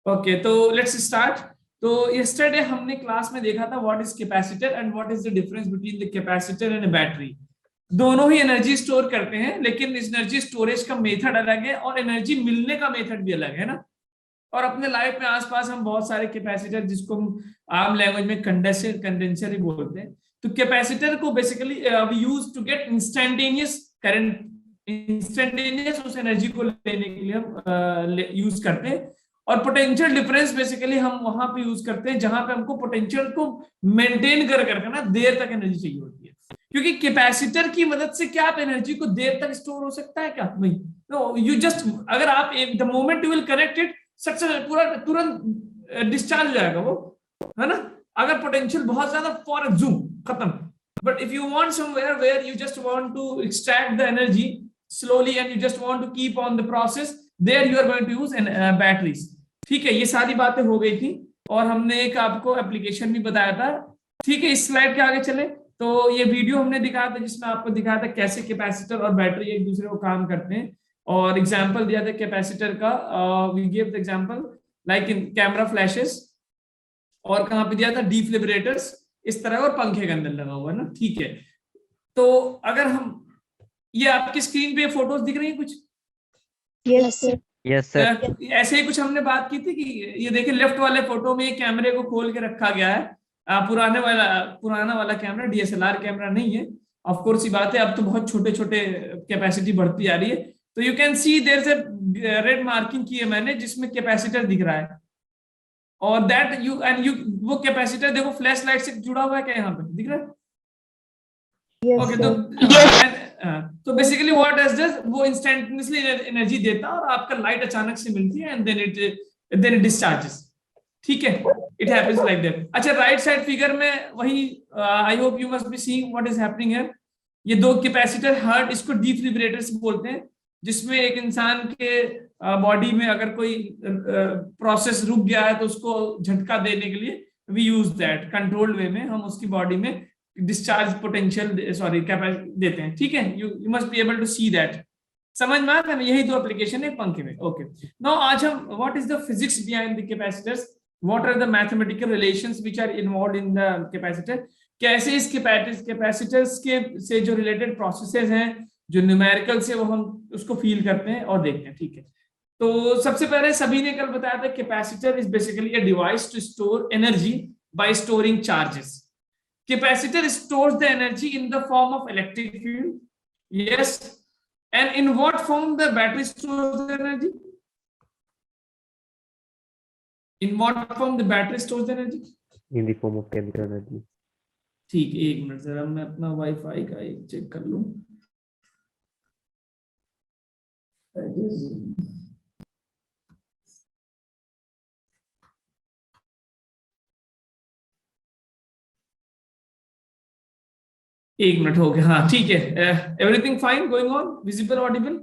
Okay, तो let's start. तो yesterday हमने क्लास में देखा था what is capacitor and what is the difference between the capacitor and battery. दोनों ही एनर्जी स्टोर करते हैं, लेकिन इस एनर्जी स्टोरेज का मेथड अलग है और एनर्जी मिलने का मेथड भी अलग है ना। और अपने लाइफ में आसपास हम बहुत सारे कैपेसिटर, जिसको हम आम लैंग्वेज में कंडेंसर ही बोलते हैं, तो कैपेसिटर को basically we use to get instantaneous current, instantaneous उस एनर्जी को लेने के लिए हम यूज करते हैं। और पोटेंशियल डिफरेंस बेसिकली हम वहां पे यूज करते हैं जहां पे हमको पोटेंशियल को मेंटेन कर करके ना देर तक एनर्जी चाहिए होती है। क्योंकि कैपेसिटर की मदद से क्या आप एनर्जी को देर तक स्टोर हो सकता है क्या? नहीं। नो, यू जस्ट, अगर आप the moment you will connect it, success पूरा तुरंत डिस्चार्ज हो जाएगा वो, है ना। अगर पोटेंशियल बहुत ज्यादा, फॉर जूम खत्म। But if you want somewhere where you just want to extract the energy slowly and you just want to keep on the process, there you are going to use batteries। ठीक है, ये सारी बातें हो गई थी और हमने एक आपको एप्लीकेशन भी बताया था। ठीक है, इस स्लाइड के आगे चले तो ये वीडियो हमने दिखाया था जिसमें आपको दिखाया था कैसे कैपेसिटर और बैटरी एक दूसरे को काम करते हैं, और एग्जांपल दिया था कैपेसिटर का। We give the example like in camera flashes, और कहां पे दिया था डिफ्लिब्रेटर्स इस तरह, और पंखे के अंदर लगा हुआ है ना। ठीक है, तो अगर हम, ये आपकी स्क्रीन पे फोटोज दिख रही है कुछ? Yes sir. Yes sir. ऐसे ही कुछ हमने बात की थी कि ये देखिए लेफ्ट वाले फोटो में कैमरे को खोल के रखा गया है। पुराना वाला कैमरा, डीएसएलआर कैमरा नहीं है। ऑफ कोर्स ये बात है, अब तो बहुत छोटे छोटे कैपेसिटी बढ़ती जा रही है। तो you can see there is a red marking की है मैंने, जिसमें कैपेसिटर दिख रहा है। और दैट यू वो कैपेसिटर देखो फ्लैश लाइट से जुड़ा हुआ है क्या? यहाँ पे दिख रहा है? ओके, तो बेसिकली व्हाट डज वो इंस्टेंटेनियसली एनर्जी देता है और आपका लाइट अचानक से मिलती है, एंड देन इट डिस्चार्जेस। ठीक है, इट हैपेंस लाइक दैट। अच्छा, राइट साइड फिगर में वही, आई hope you must be seeing what is happening here. ये दो कैपेसिटर हर्ट, इसको डिफिब्रिलेटर्स बोलते हैं, जिसमें एक इंसान के बॉडी में अगर कोई प्रोसेस रुक गया है तो उसको झटका देने के लिए we use that controlled way में, हम उसकी बॉडी में डिस्चार्ज पोटेंशियल सॉरी कैपेसिटी देते हैं। ठीक है, you must be able to see that. समझ में आता है? यही दो एप्लीकेशन है पंखे में। ओके, नाउ आज हम what is the physics behind the capacitors, what are the mathematical relations which are involved in the capacitor, कैसे इस कैपेसिटर्स के से जो रिलेटेड प्रोसेसेस हैं, जो न्यूमेरिकल से वो हम उसको फील करते हैं और देखते हैं। ठीक है, तो सबसे पहले सभी ने कल बताया था capacitor is basically a device to store energy by storing charges. Capacitor stores the energy in the form of electric field. Yes. And in what form the battery stores the energy? In what form the battery stores the energy? In the form of chemical energy. ठीक है, एक minute जरा मैं अपना wifi का एक check कर लूं। एक मिनट हो गया, हाँ ठीक है। Everything fine, going on, visible, Audible?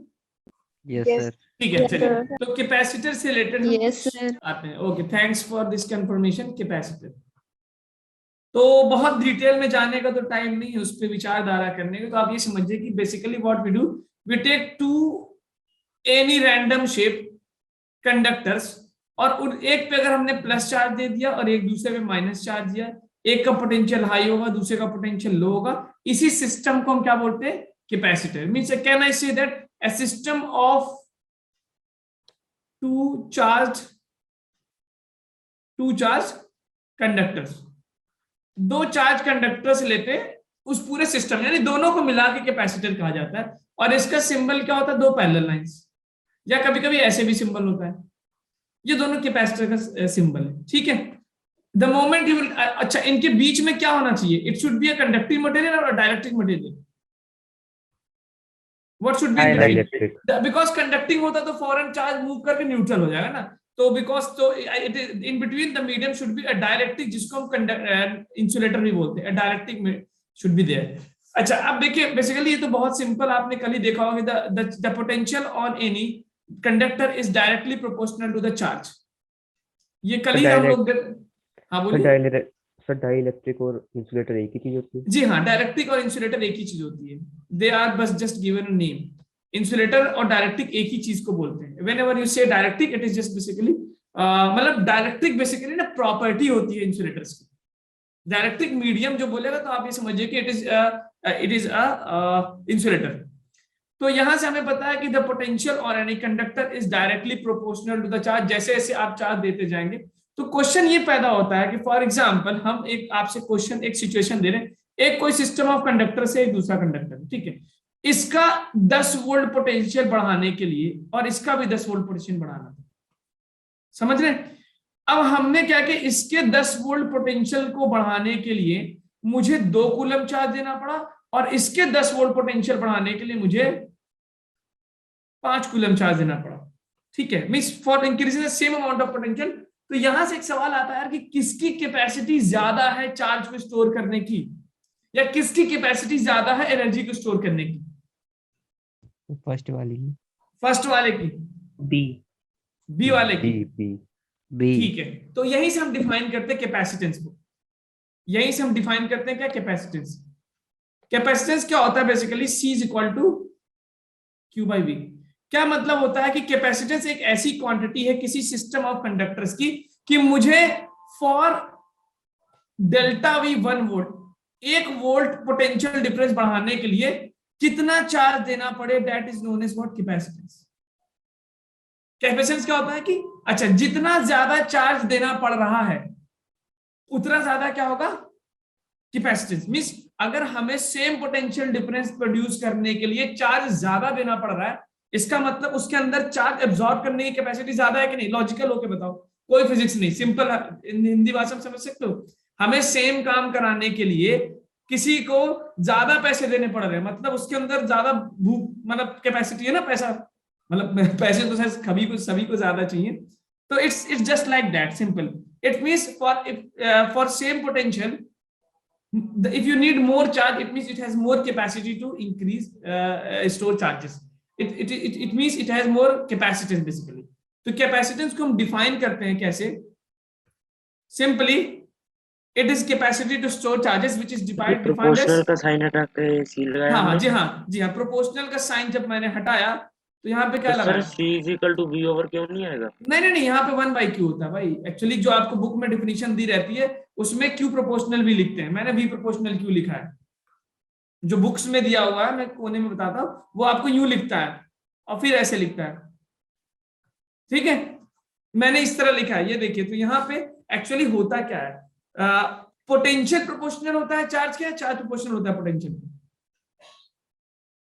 Yes sir. ठीक है, चलिए तो कैपेसिटर से रिलेटेड यस सर आते हैं। Okay, thanks for this confirmation. Capacitor तो बहुत डिटेल में जाने का तो टाइम नहीं है, उस पर विचारधारा करने का। तो आप ये समझिए कि basically what we do, we take two any random shape conductors, और एक पे अगर हमने प्लस चार्ज दे दिया और एक दूसरे पे माइनस चार्ज दिया, एक का पोटेंशियल हाई होगा, दूसरे का पोटेंशियल लो होगा, इसी सिस्टम को हम क्या बोलते हैं? Capacitor. Means can I say that a system of two charged conductors, दो चार्ज कंडक्टर्स लेते हैं उस पूरे सिस्टम, यानी दोनों को मिला के कैपेसिटर कहा जाता है। और इसका सिंबल क्या होता है? दो पैरेलल लाइंस, या कभी कभी ऐसे भी सिंबल होता है। ये दोनों कैपेसिटर का सिंबल है। ठीक है, द मोमेंट यू विल, अच्छा इनके बीच में क्या होना चाहिए? It should be a conducting material और dielectric material. What should be Dielectric. because conducting होता तो फॉरेन चार्ज मूव करके न्यूट्रल हो जाएगा ना। तो बिकॉज तो it in between the medium should be a dielectric, जिसको हम इंसुलेटर भी बोलते हैं। Dielectric should be there. अच्छा, अब देखिए बेसिकली ये तो बहुत सिंपल, आपने कल ही देखा होगा, the potential on any conductor is directly proportional to the charge. ये कल ही हम लोग, हाँ बोलिए सर। डाइलेक्ट्रिक और इंसुलेटर एक ही चीज होती है? जी हाँ, डायरेक्ट्रिक और इंसुलेटर एक ही चीज होती है। दे आर बस just given a name. Insulator और डायरेक्ट्रिक एक ही चीज को बोलते हैं। व्हेनेवर यू से डायरेक्ट्रिक, इट इज जस्ट बेसिकली मतलब डायलेक्ट्रिक बेसिकली ना प्रॉपर्टी होती है इंसुलेटर्स की। डायलेक्ट्रिक मीडियम जो बोलेगा तो आप ये समझिए कि इट इज अ इंसुलेटर। तो यहां से हमें पता है कि द पोटेंशियल और any conductor is directly proportional to the charge. जैसे जैसे आप चार्ज देते जाएंगे तो क्वेश्चन ये पैदा होता है कि फॉर एग्जांपल हम एक आपसे क्वेश्चन एक सिचुएशन दे रहे हैं, एक कोई सिस्टम ऑफ कंडक्टर से एक दूसरा कंडक्टर, ठीक है, इसका 10 वोल्ट पोटेंशियल बढ़ाने के लिए और इसका भी 10 वोल्ट पोटेंशियल बढ़ाना था, समझ रहे हैं। अब हमने क्या कि इसके 10 वोल्ट पोटेंशियल को बढ़ाने के लिए मुझे 2 कूलम चार्ज देना पड़ा और इसके 10 वोल्ट पोटेंशियल बढ़ाने के लिए मुझे 5 कूलम चार्ज देना पड़ा, ठीक है, means for increasing the same amount of potential. तो यहां से एक सवाल आता है कि किसकी कैपेसिटी ज्यादा है चार्ज को स्टोर करने की, या किसकी कैपेसिटी ज्यादा है एनर्जी को स्टोर करने की? फर्स्ट वाले की। फर्स्ट वाले की, बी वाले की, बी। ठीक है। तो यहीं से हम डिफाइन करते हैं कैपेसिटेंस को, यहीं से हम डिफाइन करते हैं क्या कैपेसिटेंस। कैपेसिटेंस क्या होता है basically, C is equal to Q by V। क्या मतलब होता है कि कैपेसिटेंस एक ऐसी क्वांटिटी है किसी सिस्टम ऑफ कंडक्टर्स की कि मुझे for delta V 1 volt, 1 volt potential difference बढ़ाने के लिए कितना चार्ज देना पड़े, that is known as what capacitance. Capacitance क्या होता है कि अच्छा जितना ज्यादा चार्ज देना पड़ रहा है उतना ज्यादा क्या होगा कैपेसिटेंस। मींस अगर हमें सेम पोटेंशियल डिफरेंस प्रोड्यूस करने के लिए चार्ज ज्यादा देना पड़ रहा है, इसका मतलब उसके अंदर चार्ज एब्जॉर्ब करने की कैपेसिटी ज्यादा है कि नहीं? लॉजिकल होके बताओ, कोई फिजिक्स नहीं, सिंपल हिंदी भाषा में समझ सकते हो। हमें सेम काम कराने के लिए किसी को ज्यादा पैसे देने पड़ रहे हैं, मतलब उसके अंदर ज्यादा मतलब कैपेसिटी है ना, पैसा मतलब पैसे तो सभी को ज्यादा चाहिए। तो it's just like that simple. It means for same potential if you need more charge, it means it has more capacity to increase store charges. It means it has more capacitance basically. तो capacitance को हम define करते हैं कैसे? Simply it is capacity to store charges which is defined as proportional का sign हटा के सी लगाया। हाँ जी हाँ proportional का साइन जब मैंने हटाया तो यहाँ पे क्या लगा? C is equal to V over Q नहीं आएगा? नहीं, यहाँ पे 1/Q होता है भाई। एक्चुअली जो आपको बुक में डिफिनीशन दी रहती है उसमें Q प्रोपोर्शनल भी लिखते हैं, मैंने V प्रोपोर्शनल Q लिखा है। जो बुक्स में दिया हुआ है, मैं कोने में बताता हूँ, वो आपको यूं लिखता है और फिर ऐसे लिखता है, ठीक है। मैंने इस तरह लिखा है, ये देखिए। तो यहाँ पे एक्चुअली होता क्या है, पोटेंशियल प्रोपोर्शनल होता है चार्ज क्या, चार्ज प्रोपोर्शनल होता है पोटेंशियल।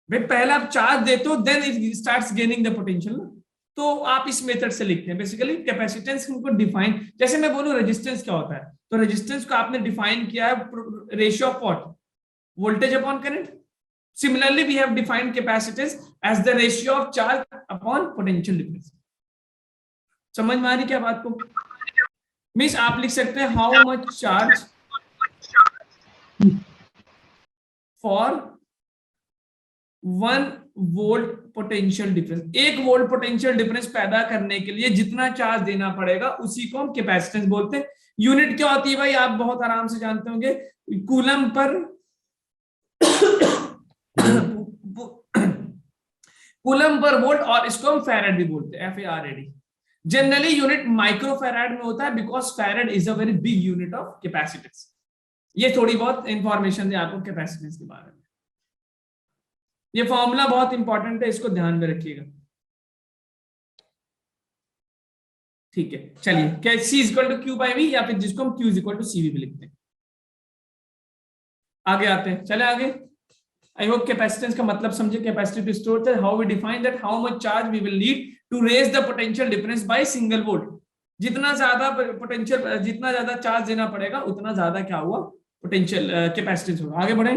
भाई पहले आप चार्ज देते हो then it starts gaining the potential. तो आप इस मेथड से लिखते हैं बेसिकली कैपेसिटेंस को डिफाइन। जैसे मैं बोलूं रेजिस्टेंस क्या होता है, तो रेजिस्टेंस को आपने डिफाइन किया है ratio of what, voltage upon current. Similarly we have defined capacitance as the ratio of charge upon potential difference. समझ में आ रही क्या बात को? मींस आप लिख सकते हैं how much charge for 1 volt potential difference. 1 volt potential difference पैदा करने के लिए जितना चार्ज देना पड़ेगा उसी को हम कैपेसिटेंस बोलते हैं। यूनिट क्या होती है भाई, आप बहुत आराम से जानते होंगे, coulomb per coulomb per volt, और इसको हम फैराड भी बोलते हैं, FARAD। Generally unit micro farad में होता है because farad is a very big unit of capacitance. ये थोड़ी बहुत इंफॉर्मेशन है आपको कैपेसिटेंस के बारे में। ये फॉर्मूला बहुत इंपॉर्टेंट है, इसको ध्यान में रखिएगा, ठीक है। चलिए क्या C is equal to Q by V, या फिर जिसको हम Q is equal to CV भी लिखते हैं। आगे आते हैं, चले आगे। आई होप कैपेसिटेंस का मतलब समझे, capacity to store, how we define that, how much charge we will need to raise the potential difference by single volt. जितना ज्यादा पोटेंशियल, जितना ज्यादा चार्ज देना पड़ेगा उतना ज्यादा क्या हुआ, पोटेंशियल कैपेसिटेंस होगा। आगे बढ़े।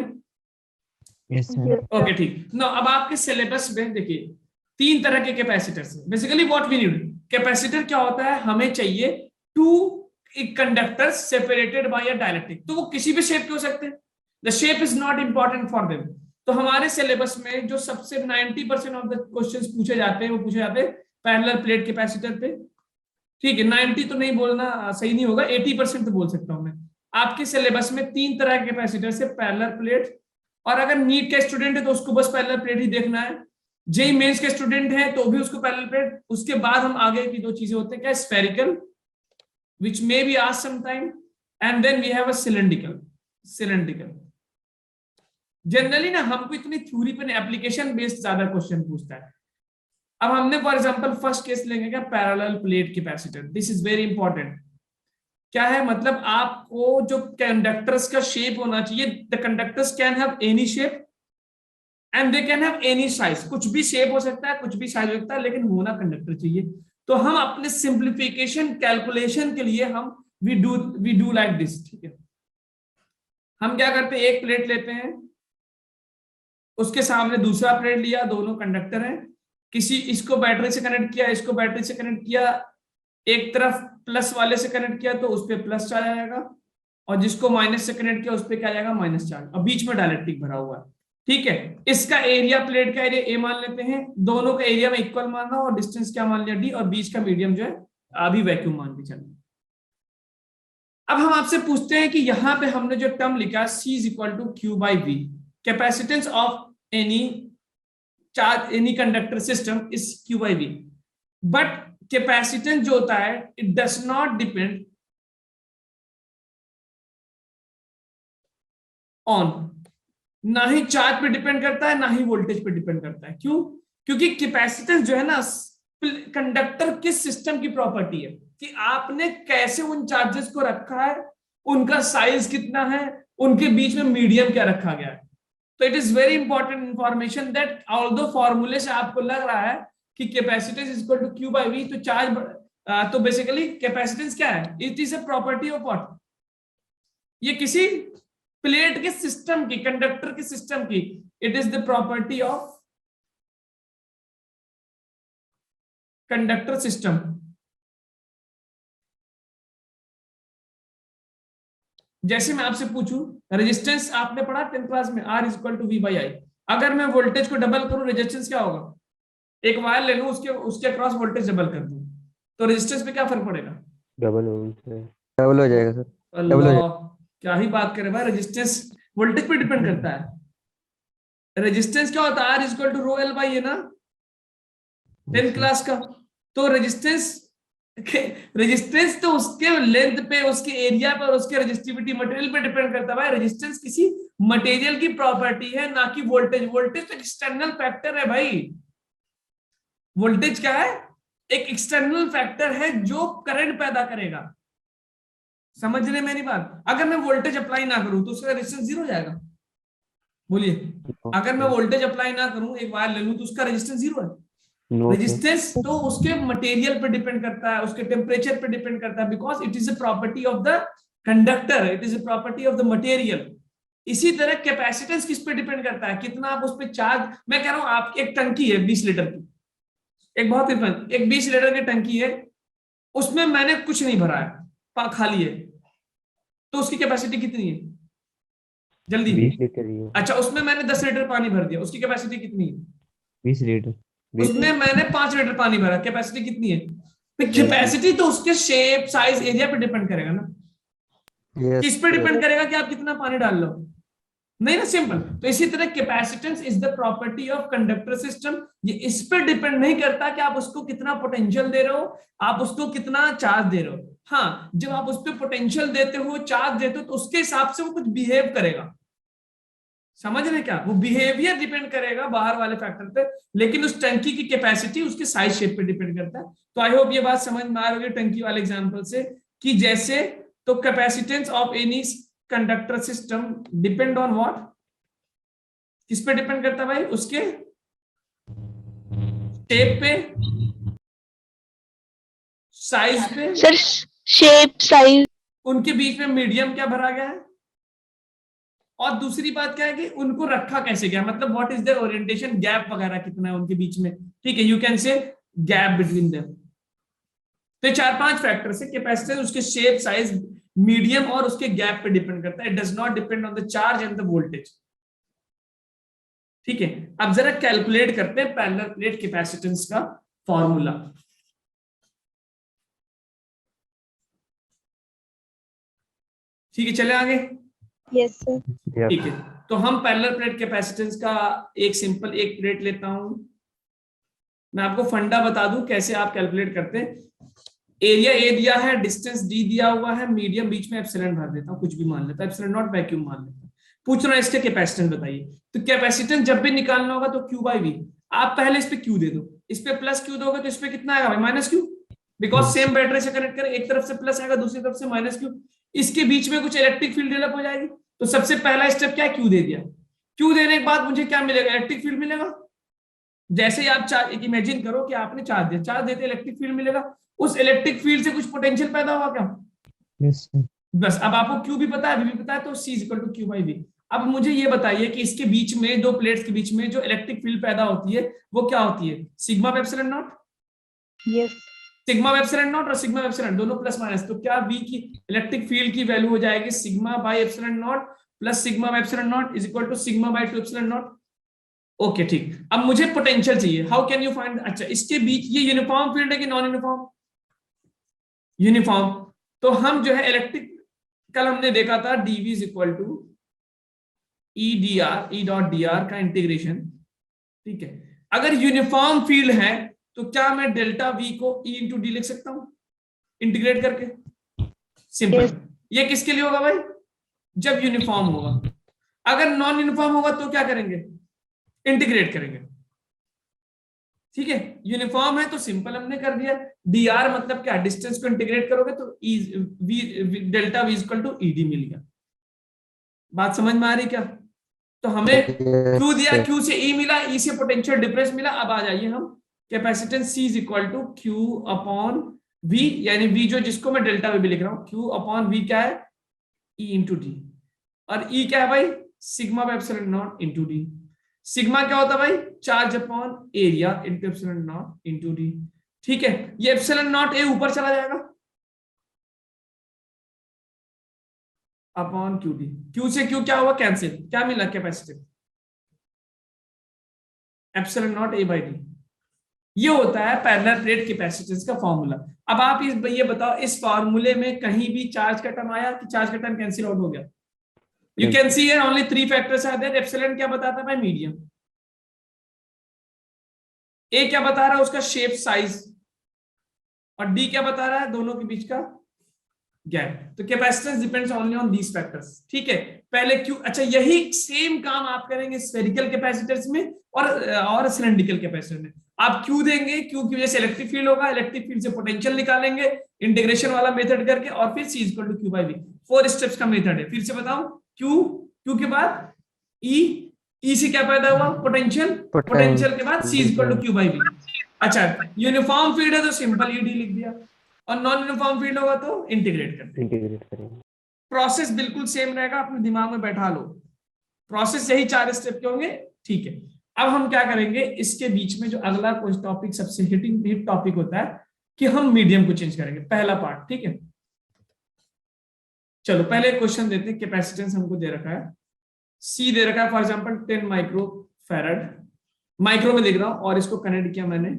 ओके ठीक। नो अब आपके सिलेबस में देखिए 3 तरह के कैपेसिटर्स हैं। Basically what we need, capacitor क्या होता है, हमें चाहिए 2 conductors separated by a dielectric. तो वो किसी भी शेप के हो सकते हैं, the shape is not important for them. तो हमारे सिलेबस में जो सबसे 90% ऑफ द क्वेश्चंस पूछे जाते हैं वो पूछे जाते हैं पैरेलल प्लेट कैपेसिटर पे, ठीक है। 90 तो नहीं बोलना सही नहीं होगा, 80% तो बोल सकता हूं मैं। आपके सिलेबस में 3 तरह के कैपेसिटर से पैरेलल प्लेट, और अगर नीट का स्टूडेंट है तो उसको बस पैरेलल प्लेट ही देखना है। जेई मेंस के स्टूडेंट है तो भी उसको पैरेलल प्लेट। उसके बाद हम आगे की दो चीजें होते हैं क्या, spherical which may be asked sometime, and then we have a cylindrical। Generally ना हमको इतनी थ्योरी पे एप्लीकेशन बेस्ड ज्यादा क्वेश्चन पूछता है। अब हमने फॉर एग्जांपल फर्स्ट केस लेंगे क्या, parallel plate capacitor. This is very important. क्या है मतलब, आपको जो कंडक्टर्स का शेप होना चाहिए, the conductors can have any shape and they can have any size. कुछ भी शेप हो सकता है, कुछ भी साइज हो सकता है, लेकिन होना कंडक्टर चाहिए। तो हम अपने सिंप्लीफिकेशन कैलकुलेशन के लिए हम वी डू लाइक दिस। ठीक है, हम क्या करते हैं, एक प्लेट लेते हैं, उसके सामने दूसरा प्लेट लिया, दोनों कंडक्टर हैं, किसी इसको बैटरी से कनेक्ट किया, इसको बैटरी से कनेक्ट किया, एक तरफ प्लस वाले से कनेक्ट किया तो उस पर प्लस चार्ज आएगा, और जिसको माइनस से कनेक्ट किया उस पर क्या आ जाएगा, माइनस चार्ज, और बीच में डायलेक्ट्रिक भरा हुआ है। ठीक है, इसका एरिया, प्लेट का एरिया ए मान लेते हैं, दोनों का एरिया में इक्वल मानना, और डिस्टेंस क्या मान लिया, डी, और बीच का मीडियम जो है अभी वैक्यूम मान के चलना। अब हम आपसे पूछते हैं कि यहां पे हमने जो टर्म लिखा C is equal to Q by V, capacitance of any charge any conductor system is Q by V, but capacitance जो होता है it does not depend on, ना ही चार्ज पे डिपेंड करता है, ना ही वोल्टेज पे डिपेंड करता है। क्यों? क्योंकि कैपेसिटेंस जो है ना कंडक्टर किस सिस्टम की प्रॉपर्टी है, कि आपने कैसे उन चार्जेस को रखा है, उनका साइज कितना है, उनके बीच में मीडियम क्या रखा गया है। तो it is very important information that although फॉर्मूले से आपको लग रहा है कि capacitance is equal to Q by V, तो चार्ज तो बेसिकली कैपेसिटेंस क्या है, it is a property of what, ये किसी प्लेट के सिस्टम की, कंडक्टर के सिस्टम की, it is the property of conductor system. जैसे मैं आपसे पूछूं, रेजिस्टेंस आपने पढ़ा 10th क्लास में, R is equal to V by I। अगर मैं वोल्टेज को डबल करूं, रेजिस्टेंस क्या होगा, एक वायर ले लूं, उसके अक्रॉस वोल्टेज डबल कर दूं, तो रेजिस्टेंस पे क्या फर्क पड़ेगा, डबल हो जाएगा सर, डबल हो अल्लाह जाएगा। क्या ही बात करे भाई, रेजिस्टेंस वोल्टेज पे डिपेंड करता है। रेजिस्टेंस क्या होता है, R is equal to rho L by, है ना 10th क्लास का। तो रेजिस्टेंस तो उसके लेंथ पे, उसके एरिया पर, उसके रेजिस्टिविटी मटेरियल पे डिपेंड करता है भाई। रेजिस्टेंस किसी मटेरियल की प्रॉपर्टी है, ना कि वोल्टेज। वोल्टेज तो एक्सटर्नल फैक्टर है भाई। वोल्टेज क्या है, एक एक्सटर्नल फैक्टर है जो करंट पैदा करेगा। समझ रहे मेरी बात? अगर मैं वोल्टेज अप्लाई ना करूं तो उसका रेजिस्टेंस जीरो हो जाएगा। बोलिए, अगर मैं वोल्टेज अप्लाई ना करूं, एक वायर ले लूं, तो उसका रेजिस्टेंस जीरो है। रेजिस्टेंस तो उसके मटेरियल पे डिपेंड करता है, उसके टेम्परेचर पे डिपेंड करता है, because it is a property of the conductor, it is a property of the material. इसी तरह कैपेसिटेंस किस पे डिपेंड करता है, कितना आप उस पे चार्ज। मैं कह रहा हूं, आपकी एक टंकी है 20 लीटर की, एक बहुत एक 20 लीटर की टंकी है, उसमें मैंने कुछ नहीं भरा है, खाली है, तो उसकी कैपेसिटी कितनी है, जल्दी। 20 लीटर ही है। अच्छा, उसमें मैंने 10 लीटर पानी भर दिया, उसकी कैपेसिटी कितनी है? 20 लीटर। उसमें मैंने 5 लीटर पानी भरा, कैपेसिटी कितनी है? कैपेसिटी तो उसके शेप, साइज, एरिया पे डिपेंड करेगा ना। किस पे डिपेंड करेगा कि आप कितना पानी डाल लो? नहीं ना, सिंपल। तो इसी तरह capacitance is the property of conductor system. ये इस पे डिपेंड नहीं करता कि आप उसको कितना पोटेंशियल दे रहे हो, आप उसको कितना चार्ज दे रहे हो। हाँ, जब आप उस पर पोटेंशियल देते हो, चार्ज देते हो, तो उसके हिसाब से वो कुछ बिहेव करेगा। समझ रहे क्या? वो बिहेवियर डिपेंड करेगा बाहर वाले फैक्टर पे, लेकिन उस टंकी की कैपेसिटी उसके साइज शेप पे डिपेंड करता है। तो आई होप ये बात समझ में आ रही है टंकी वाले एग्जांपल से, कि जैसे तो capacitance of any conductor system depend on what, किस पे डिपेंड करता है भाई? उसके शेप पे, साइज पे, सर शेप, साइज, उनके बीच में मीडियम क्या भरा गया है, और दूसरी बात क्या है कि उनको रखा कैसे गया, मतलब what is the orientation, gap वगैरह कितना है उनके बीच में। ठीक है, you can say gap between them. तो 4-5 फैक्टर से कैपेसिटेंस उसके शेप, साइज, मीडियम और उसके गैप पे डिपेंड करता है। It does not depend on the charge and the voltage. ठीक है, अब जरा कैलकुलेट करते हैं पैरेलल प्लेट कैपेसिटेंस का फॉर्मूला। ठीक है, चले आगे। Yes sir. ठीक है, तो हम पैरेलल प्लेट कैपेसिटेंस का एक सिंपल एक प्लेट लेता हूं, मैं आपको फंडा बता दूं कैसे आप कैलकुलेट करते हैं। एरिया ए दिया है, डिस्टेंस डी दिया हुआ है, मीडियम बीच में एप्सिलॉन भर देता हूं, कुछ भी मान लेता हूं, एप्सिलॉन नॉट वैक्यूम मान लेता हूं। पूछ रहा है इसके कैपेसिटेंस बताइए। तो कैपेसिटेंस जब भी निकालना होगा तो क्यू बाई वी, आप पहले इस पे क्यू दे दो, इस पे प्लस क्यू दोगे तो इस पे कितना आएगा भाई, minus Q, because same battery से कनेक्ट करें, एक तरफ से प्लस आएगा दूसरी तरफ से माइनस क्यू, इसके बीच में कुछ इलेक्ट्रिक फील्ड डेवलप हो जाएगी। तो सबसे पहला स्टेप क्या है, क्यू दे दिया। क्यू देने के बाद मुझे क्या मिलेगा, इलेक्ट्रिक फील्ड मिलेगा। जैसे ही आप चार्ज, इमेजिन करो कि आपने चार्ज दिया, चार्ज देते इलेक्ट्रिक फील्ड मिलेगा, उस इलेक्ट्रिक फील्ड से कुछ पोटेंशियल पैदा हुआ क्या, यस सर। बस। अब आपको क्यू भी पता है, वी भी पता है, तो C equal to Q by V. अब मुझे ये बताइए कि इसके बीच में, दो प्लेट्स के बीच में जो इलेक्ट्रिक फील्ड पैदा होती है वो क्या होती है, sigma by epsilon not. Yes. Sigma by epsilon not और सिग्मा बाय एप्सिलॉन दोनों प्लस माइनस, तो क्या वी की इलेक्ट्रिक फील्ड की वैल्यू हो जाएगी sigma by epsilon naught plus sigma by epsilon naught is equal to sigma by 2 epsilon naught. Okay ठीक। अब मुझे पोटेंशियल चाहिए, हाउ कैन यू फाइंड। अच्छा, इसके बीच ये यूनिफॉर्म फील्ड है कि नॉन यूनिफॉर्म, यूनिफॉर्म। तो हम जो है इलेक्ट्रिक, कल हमने देखा था DV is equal to E D R, E dot D R का इंटीग्रेशन, ठीक है। अगर यूनिफॉर्म फील्ड है तो क्या मैं डेल्टा वी को ई इंटू डी लिख सकता हूं इंटीग्रेट करके, सिंपल। ये किसके लिए होगा भाई, जब यूनिफॉर्म होगा। अगर नॉन यूनिफॉर्म होगा तो क्या करेंगे, इंटीग्रेट करेंगे, ठीक है। यूनिफॉर्म है तो सिंपल हमने कर दिया, डी आर मतलब क्या, डिस्टेंस को इंटीग्रेट करोगे तो delta V equal to E D मिल गया। बात समझ में आ रही क्या। तो हमें क्यू दिया, क्यू से ई मिला, ई से पोटेंशियल डिफरेंस मिला। अब आ जाइए हम capacitance C is equal to Q upon V, यानी वी जो जिसको मैं डेल्टा वी भी लिख रहा हूं, क्यू अपॉन वी क्या है, ई इंटू डी, और ई क्या है भाई, sigma by epsilon not into D. Sigma क्या होता है भाई, charge upon area into epsilon not into D, ठीक है। ये एप्सिलॉन नॉट ए ऊपर चला जाएगा अपॉन क्यू डी, क्यू से क्यू क्या हुआ, कैंसिल, क्या मिला capacitance, epsilon naught A by D. ये होता है पैरेलल प्लेट कैपेसिटेंस का फॉर्मूला। अब आप ये बताओ, इस फॉर्मूले में कहीं भी चार्ज का टर्म आया कि चार्ज का टर्म कैंसिल आउट हो गया। You can see here only 3 factors are there. Epsilon क्या बताता है भाई, मीडियम। ए क्या बता रहा है, उसका शेप साइज, और डी क्या बता रहा है, दोनों के बीच का गैप। तो capacitance depends only on these factors, ठीक है। पहले क्यू, अच्छा यही सेम काम आप करेंगे स्फेरिकल कैपेसिटर्स में और सिलेंड्रिकल कैपेसिटर में। आप क्यू देंगे, क्यू की वजह से इलेक्ट्रिक फील्ड होगा, इलेक्ट्रिक फील्ड से पोटेंशियल निकालेंगे इंटीग्रेशन वाला मेथड करके, और फिर C equal to Q by V. 4 steps का मेथड है। फिर से बताओ, क्यू, क्यू के बाद ई, ई से क्या पैदा हुआ, पोटेंशियल, पोटेंशियल के बाद C equal to Q by V. अच्छा, यूनिफॉर्म फील्ड है तो सिंपल ईडी लिख दिया, और नॉन यूनिफॉर्म फील्ड होगा तो इंटीग्रेट करेंगे। प्रोसेस बिल्कुल सेम रहेगा, अपने दिमाग में बैठा लो, प्रोसेस यही 4 स्टेप के होंगे, ठीक है। अब हम क्या करेंगे, इसके बीच में जो अगला कोई टॉपिक सबसे हिट टॉपिक होता है कि हम मीडियम को चेंज करेंगे, पहला पार्ट, ठीक है। चलो पहले क्वेश्चन देते हैं। कैपेसिटेंस हमको दे रखा है, सी दे रखा है for example 10 micro farad, micro में देख रहा हूं, और इसको कनेक्ट किया मैंने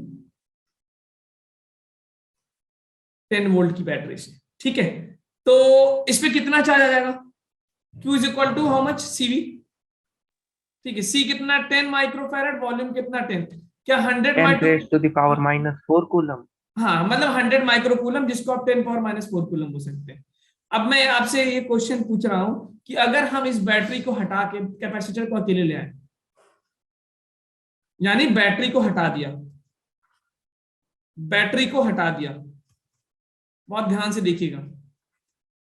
10 वोल्ट की बैटरी से, ठीक है। तो इस पे कितना चार्ज आ जाएगा, Q is equal to how much, CV, ठीक है। C कितना, 10 माइक्रो फैराड, वॉल्यूम कितना 10, क्या 100 10 to the power minus 4 coulomb. हाँ, मतलब 100 माइक्रो कूलम, जिसको आप 10 पावर माइनस 4 कूलम हो सकते हैं। अब मैं आपसे ये क्वेश्चन पूछ रहा हूं कि अगर हम इस बैटरी को हटा के कैपेसिटर को अकेले ले आए, यानी बैटरी को हटा दिया, बैटरी को हटा दिया, बहुत ध्यान से देखिएगा,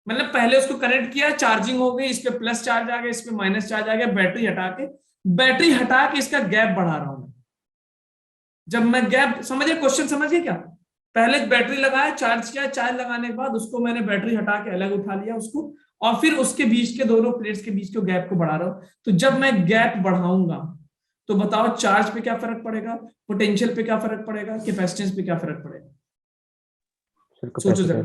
मतलब पहले उसको कनेक्ट किया, चार्जिंग हो गई, इस पे प्लस चार्ज आ गया, इस पे माइनस चार्ज आ गया, बैटरी हटा के इसका गैप बढ़ा रहा हूं। जब मैं गैप, समझिए क्वेश्चन, समझिए क्या, पहले बैटरी लगाया, चार्ज किया, चार्ज लगाने के बाद उसको मैंने बैटरी हटा के अलग उठा लिया उसको, और फिर उसके बीच के दोनों प्लेट्स के बीच के गैप को बढ़ा रहा हूं। तो जब मैं गैप बढ़ाऊंगा तो बताओ चार्ज पे क्या फर्क पड़ेगा, पोटेंशियल पे क्या फर्क पड़ेगा, कैपेसिटेंस पे क्या फर्क पड़ेगा, सोचो जरा।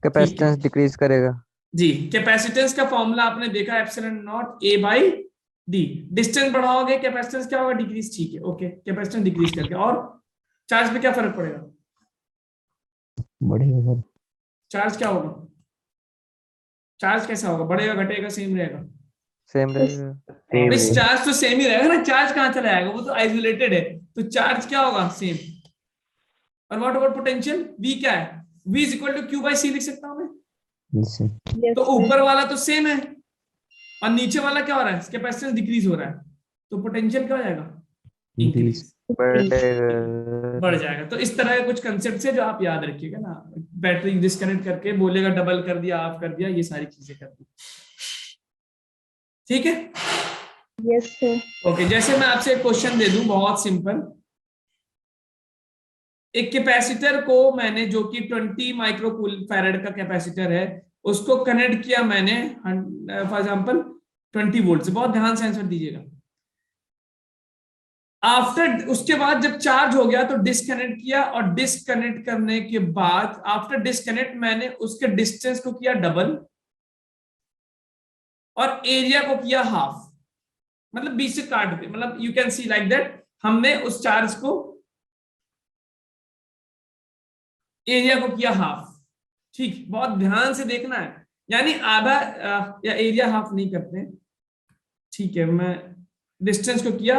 कैपेसिटेंस डिक्रीज करेगा जी। कैपेसिटेंस का फॉर्मूला आपने देखा, epsilon naught A by D. Distance बढ़ाओगे कैपेसिटेंस क्या होगा, डिक्रीज, ठीक है, ओके। कैपेसिटेंस डिक्रीज करके, और चार्ज पे क्या फर्क पड़ेगा, बढ़ेगा सर। चार्ज क्या होगा, चार्ज कैसा होगा, बढ़ेगा घटेगा सेम रहेगा, सेम रहेगा। सेम बस चार्ज तो सेम ही रहेगा ना, चार्ज कहाँ चला जाएगा, वो तो आइसोलेटेड है, तो चार्ज क्या होगा, सेम। और व्हाट अबाउट पोटेंशियल, V क्या है, V is equal to Q by C लिख सकता हूं मैं। Yes, sir. Yes, तो sir. ऊपर वाला तो सेम है और नीचे वाला क्या हो रहा है, कैपेसिटेंस डिक्रीज हो रहा है, तो पोटेंशियल क्या हो जाएगा, इंक्रीज, बढ़ेगा। बढ़ जाएगा। तो इस तरह के कुछ कंसेप्ट है जो आप याद रखिएगा ना, बैटरी डिस्कनेक्ट करके बोलेगा डबल कर दिया, ऑफ कर दिया, ये सारी चीजें कर दी, ठीक है। Yes, sir. ओके, जैसे मैं आपसे एक क्वेश्चन दे दूं बहुत सिंपल, एक कैपेसिटर को मैंने, जो कि 20 माइक्रो फैराड का कैपेसिटर है, उसको कनेक्ट किया मैंने फॉर एग्जांपल 20 वोल्ट से, बहुत ध्यान से आंसर दीजिएगा। आफ्टर, उसके बाद जब चार्ज हो गया तो डिस्कनेक्ट किया, और डिस्कनेक्ट करने के बाद आफ्टर डिस्कनेक्ट मैंने उसके डिस्टेंस को किया डबल और एरिया को किया हाफ, मतलब 20 से काट के, मतलब you can C like that, हमने उस चार्ज को, एरिया को किया हाफ, ठीक, बहुत ध्यान से देखना है, यानी आधा या एरिया हाफ नहीं करते, ठीक है। मैं डिस्टेंस को किया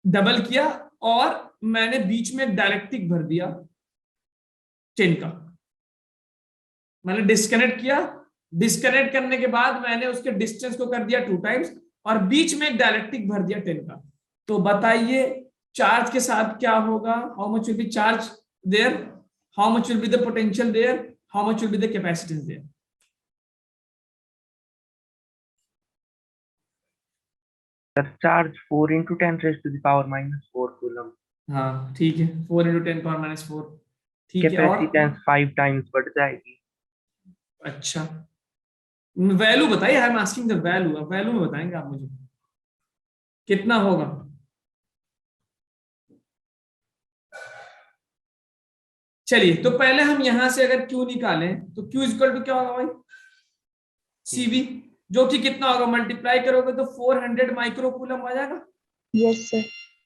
डबल किया और मैंने बीच में डायरेक्ट्रिक भर दिया 10 का, मैंने डिस्कनेक्ट किया, डिस्कनेक्ट करने के बाद मैंने उसके डिस्टेंस को कर दिया 2 टाइम्स और बीच में डायरेक्ट्रिक भर दिया 10 का। तो बताइए चार्ज के साथ क्या होगा, how much will be charge there, how much will be the potential there, how much will be the capacitance there. Charge 4 into 10 raised to the power minus 4 coulomb. हाँ ठीक है, 4 into 10 power minus 4, ठीक है। और capacitance 5 times बढ़ जाएगी। अच्छा, value बताइए, I am asking the value, value में बताएंगे आप मुझे कितना होगा। चलिए, तो पहले हम यहां से अगर Q निकालें तो Q इक्वल टू क्या होगा भाई, CV, जो कि कितना होगा, मल्टीप्लाई करोगे तो 400 माइक्रो कूलम आ जाएगा। Yes, sir.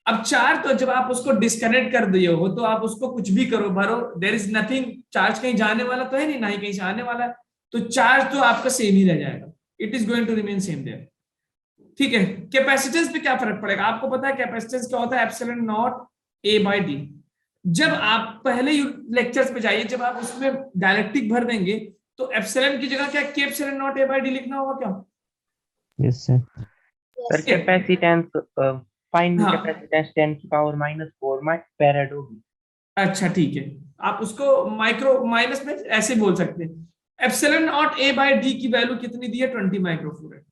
अब चार्ज तो जब आप उसको डिस्कनेक्ट कर दिए हो तो आप उसको कुछ भी करो भरो, देयर इज नथिंग, चार्ज कहीं जाने वाला तो है नहीं, ना ही कहीं से आने वाला है, तो चार्ज तो आपका सेम ही रह जाएगा, it is going to remain same there, ठीक है। कैपेसिटेंस पे क्या फर्क पड़ेगा, आपको पता है कैपेसिटेंस क्या होता है, epsilon not A by D. जब आप पहले लेक्चर्स पे जाइए, जब आप उसमें डायरेक्ट्रिक भर देंगे तो एप्सिलॉन की जगह क्या के epsilon not A by D लिखना होगा क्या। Yes, sir. Sir capacitance find हाँ। कैपेसिटेंस 10 की पावर माइनस 4 फैराड होगी। अच्छा ठीक है, आप उसको माइक्रो माइनस में ऐसे बोल सकते हैं, epsilon not A by D की वैल्यू कितनी दी है, 20 माइक्रोफैराड।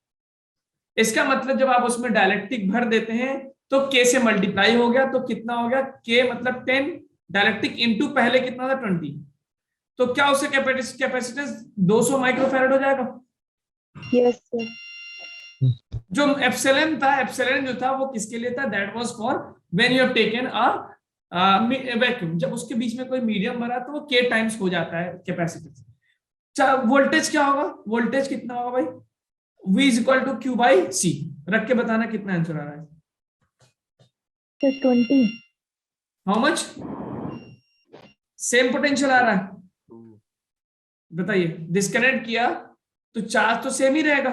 इसका मतलब जब आप उसमें डायरेक्ट्रिक भर देते हैं तो K से मल्टीप्लाई हो गया, तो कितना हो गया, K मतलब 10 डायरेक्ट्रिक इनटू पहले कितना था 20, तो क्या उससे कैपेसिटेंस 200 माइक्रोफैराड हो जाएगा। Yes, sir. जो एप्सिलॉन था, एप्सिलॉन जो था वो किसके लिए था, that was for when you have taken a vacuum, जब उसके बीच में कोई मीडियम भरा तो वो K टाइम्स हो जाता है कैपेसिटेंस। वोल्टेज क्या होगा, वोल्टेज कितना होगा भाई, V is equal to Q by C, रख के बताना कितना आंसर आ रहा है। Sir, 20. How much, same potential आ रहा है, बताइए, डिस्कनेक्ट किया तो चार्ज तो सेम ही रहेगा,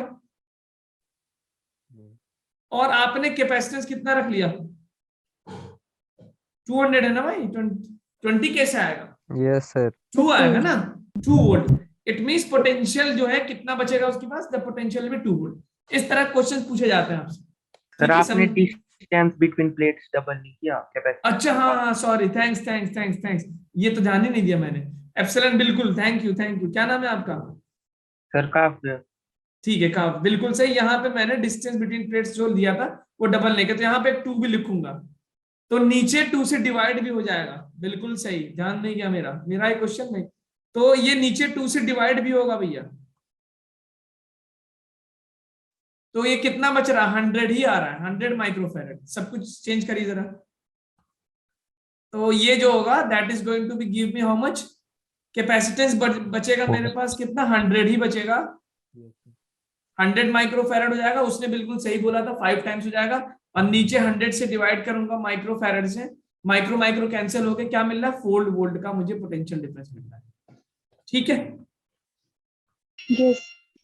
और आपने कैपेसिटेंस कितना रख लिया, 200 है ना भाई, 20 कैसे आएगा, Yes, sir. 2 आएगा ना, 2 वोल्ट, इट मींस पोटेंशियल जो है कितना बचेगा उसके पास, द पोटेंशियल में 2 वोल्ट। इस तरह क्वेश्चन पूछे जाते हैं आपसे। सर आपने डिस्टेंस बिटवीन प्लेट्स डबल नहीं किया कैपेसिटेंस। अच्छा हाँ sorry, thanks thanks thanks thanks, ये तो ध्यान ही नहीं दिया मैंने, एप्सिलॉन बिल्कुल, थैंक यू थैंक यू, क्या नाम है आपका। सर का ठीक है, का बिल्कुल सही, यहाँ पे मैंने डिस्टेंस बिटवीन प्लेट्स जो दिया था वो डबल नहीं किया, तो यहाँ पे 2 भी लिखूंगा, तो नीचे 2 से डिवाइड भी हो जाएगा, बिल्कुल सही, ध्यान नहीं गया मेरा ही क्वेश्चन में, तो ये नीचे 2 से डिवाइड भी होगा भैया, तो ये कितना बच रहा है, 100 ही आ रहा है, 100 माइक्रोफैराड, सब कुछ चेंज करिए जरा, तो ये जो होगा that is going to be give me how much, capacitance बचेगा मेरे पास कितना, 100 ही बचेगा, 100 माइक्रोफैराड हो जाएगा, उसने बिल्कुल सही बोला था 5 टाइम्स हो जाएगा, और नीचे 100 से डिवाइड करूंगा माइक्रोफैराड से, माइक्रो माइक्रो कैंसिल होके क्या मिल रहा है, 4 वोल्ट का मुझे पोटेंशियल डिफरेंस मिल रहा है, ठीक है। Yes.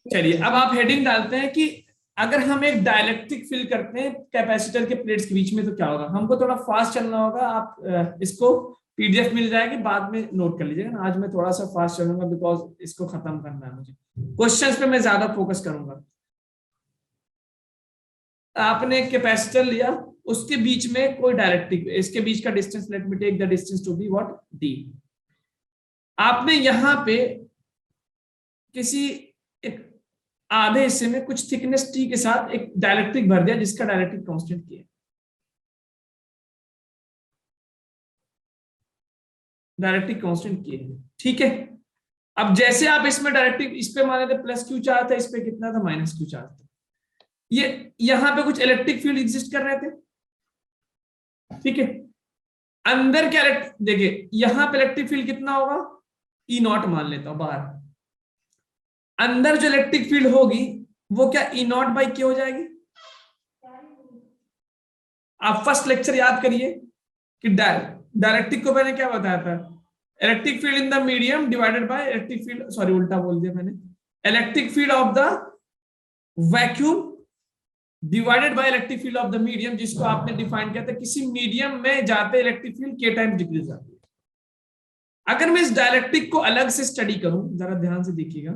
चलिए अब आप हेडिंग डालते हैं कि अगर हम एक डायलेक्ट्रिक फिल करते हैं कैपेसिटर के प्लेट्स के बीच में तो क्या होगा। हमको थोड़ा फास्ट चलना होगा, आप इसको पीडीएफ मिल जाएगी, बाद में नोट कर लीजिएगा ना। आज मैं थोड़ा सा फास्ट चलूंगा बिकॉज इसको खत्म करना है मुझे, क्वेश्चंस पे मैं ज्यादा फोकस करूंगा। आपने एक कैपेसिटर लिया, उसके बीच में कोई डायलेक्ट्रिक, इसके बीच का distance, let me take the distance to be what, D. आपने यहां पे किसी एक आधे हिस्से में कुछ थिकनेस टी के साथ एक डायलेक्ट्रिक भर दिया जिसका डायलेक्ट्रिक कांस्टेंट किया, डायलेक्ट्रिक कांस्टेंट किए, ठीक है। अब जैसे आप इसमें डायरेक्टिव, इस पे माने थे प्लस क्यू चार्ज था, इस पे कितना था, माइनस क्यू चार्ज था। ये यहां पे कुछ इलेक्ट्रिक फील्ड एग्जिस्ट कर रहे थे, ठीक है। अंदर क्या देखिए, यहां पे इलेक्ट्रिक फील्ड कितना होगा, ई नॉट मान लेता हूं बाहर। अंदर जो इलेक्ट्रिक फील्ड होगी वो क्या ई नॉट बाई के हो जाएगी। आप फर्स्ट लेक्चर याद करिए कि डायरेक्ट्रिक को मैंने क्या बताया था, electric field in the medium divided by electric field, sorry उल्टा बोल दिया मैंने, electric field of the vacuum divided by electric field of the medium, जिसको आपने डिफाइन किया था किसी मीडियम में जाते इलेक्ट्रिक फील्ड के टाइम डिक्रीज जाती है। अगर मैं इस डायलेक्ट्रिक को अलग से स्टडी करूं, जरा ध्यान से देखिएगा,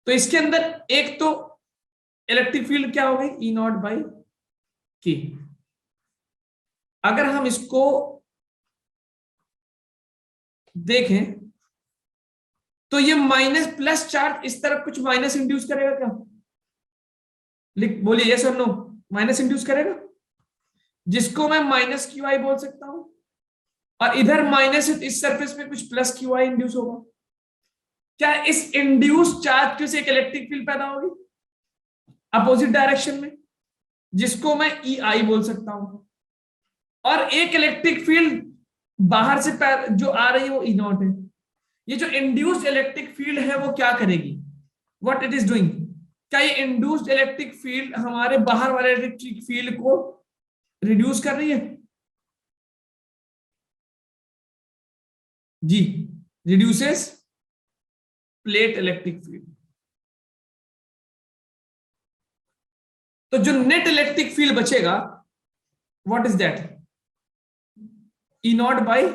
तो इसके अंदर एक तो इलेक्ट्रिक फील्ड क्या हो गई, ई नॉट बाई के। अगर हम इसको देखें तो ये माइनस प्लस चार्ज इस तरफ कुछ माइनस इंड्यूस करेगा क्या, लिख बोलिए यस और नो, माइनस इंड्यूस करेगा, जिसको मैं माइनस क्यू आई बोल सकता हूं, और इधर माइनस इस सरफेस पे कुछ प्लस क्यू आई इंड्यूस होगा। क्या इस इंड्यूस चार्ज से एक इलेक्ट्रिक फील्ड पैदा होगी अपोजिट डायरेक्शन में, जिसको मैं ई आई बोल सकता हूं, और एक इलेक्ट्रिक फील्ड बाहर से जो आ रही है वो ई नॉट है। ये जो इंड्यूस्ड इलेक्ट्रिक फील्ड है वो क्या करेगी, व्हाट इट इज डूइंग, क्या ये इंड्यूस्ड इलेक्ट्रिक फील्ड हमारे बाहर वाले इलेक्ट्रिक फील्ड को रिड्यूस कर रही है, जी, रिड्यूसेस प्लेट इलेक्ट्रिक फील्ड। तो जो नेट इलेक्ट्रिक फील्ड बचेगा what is that, E naught by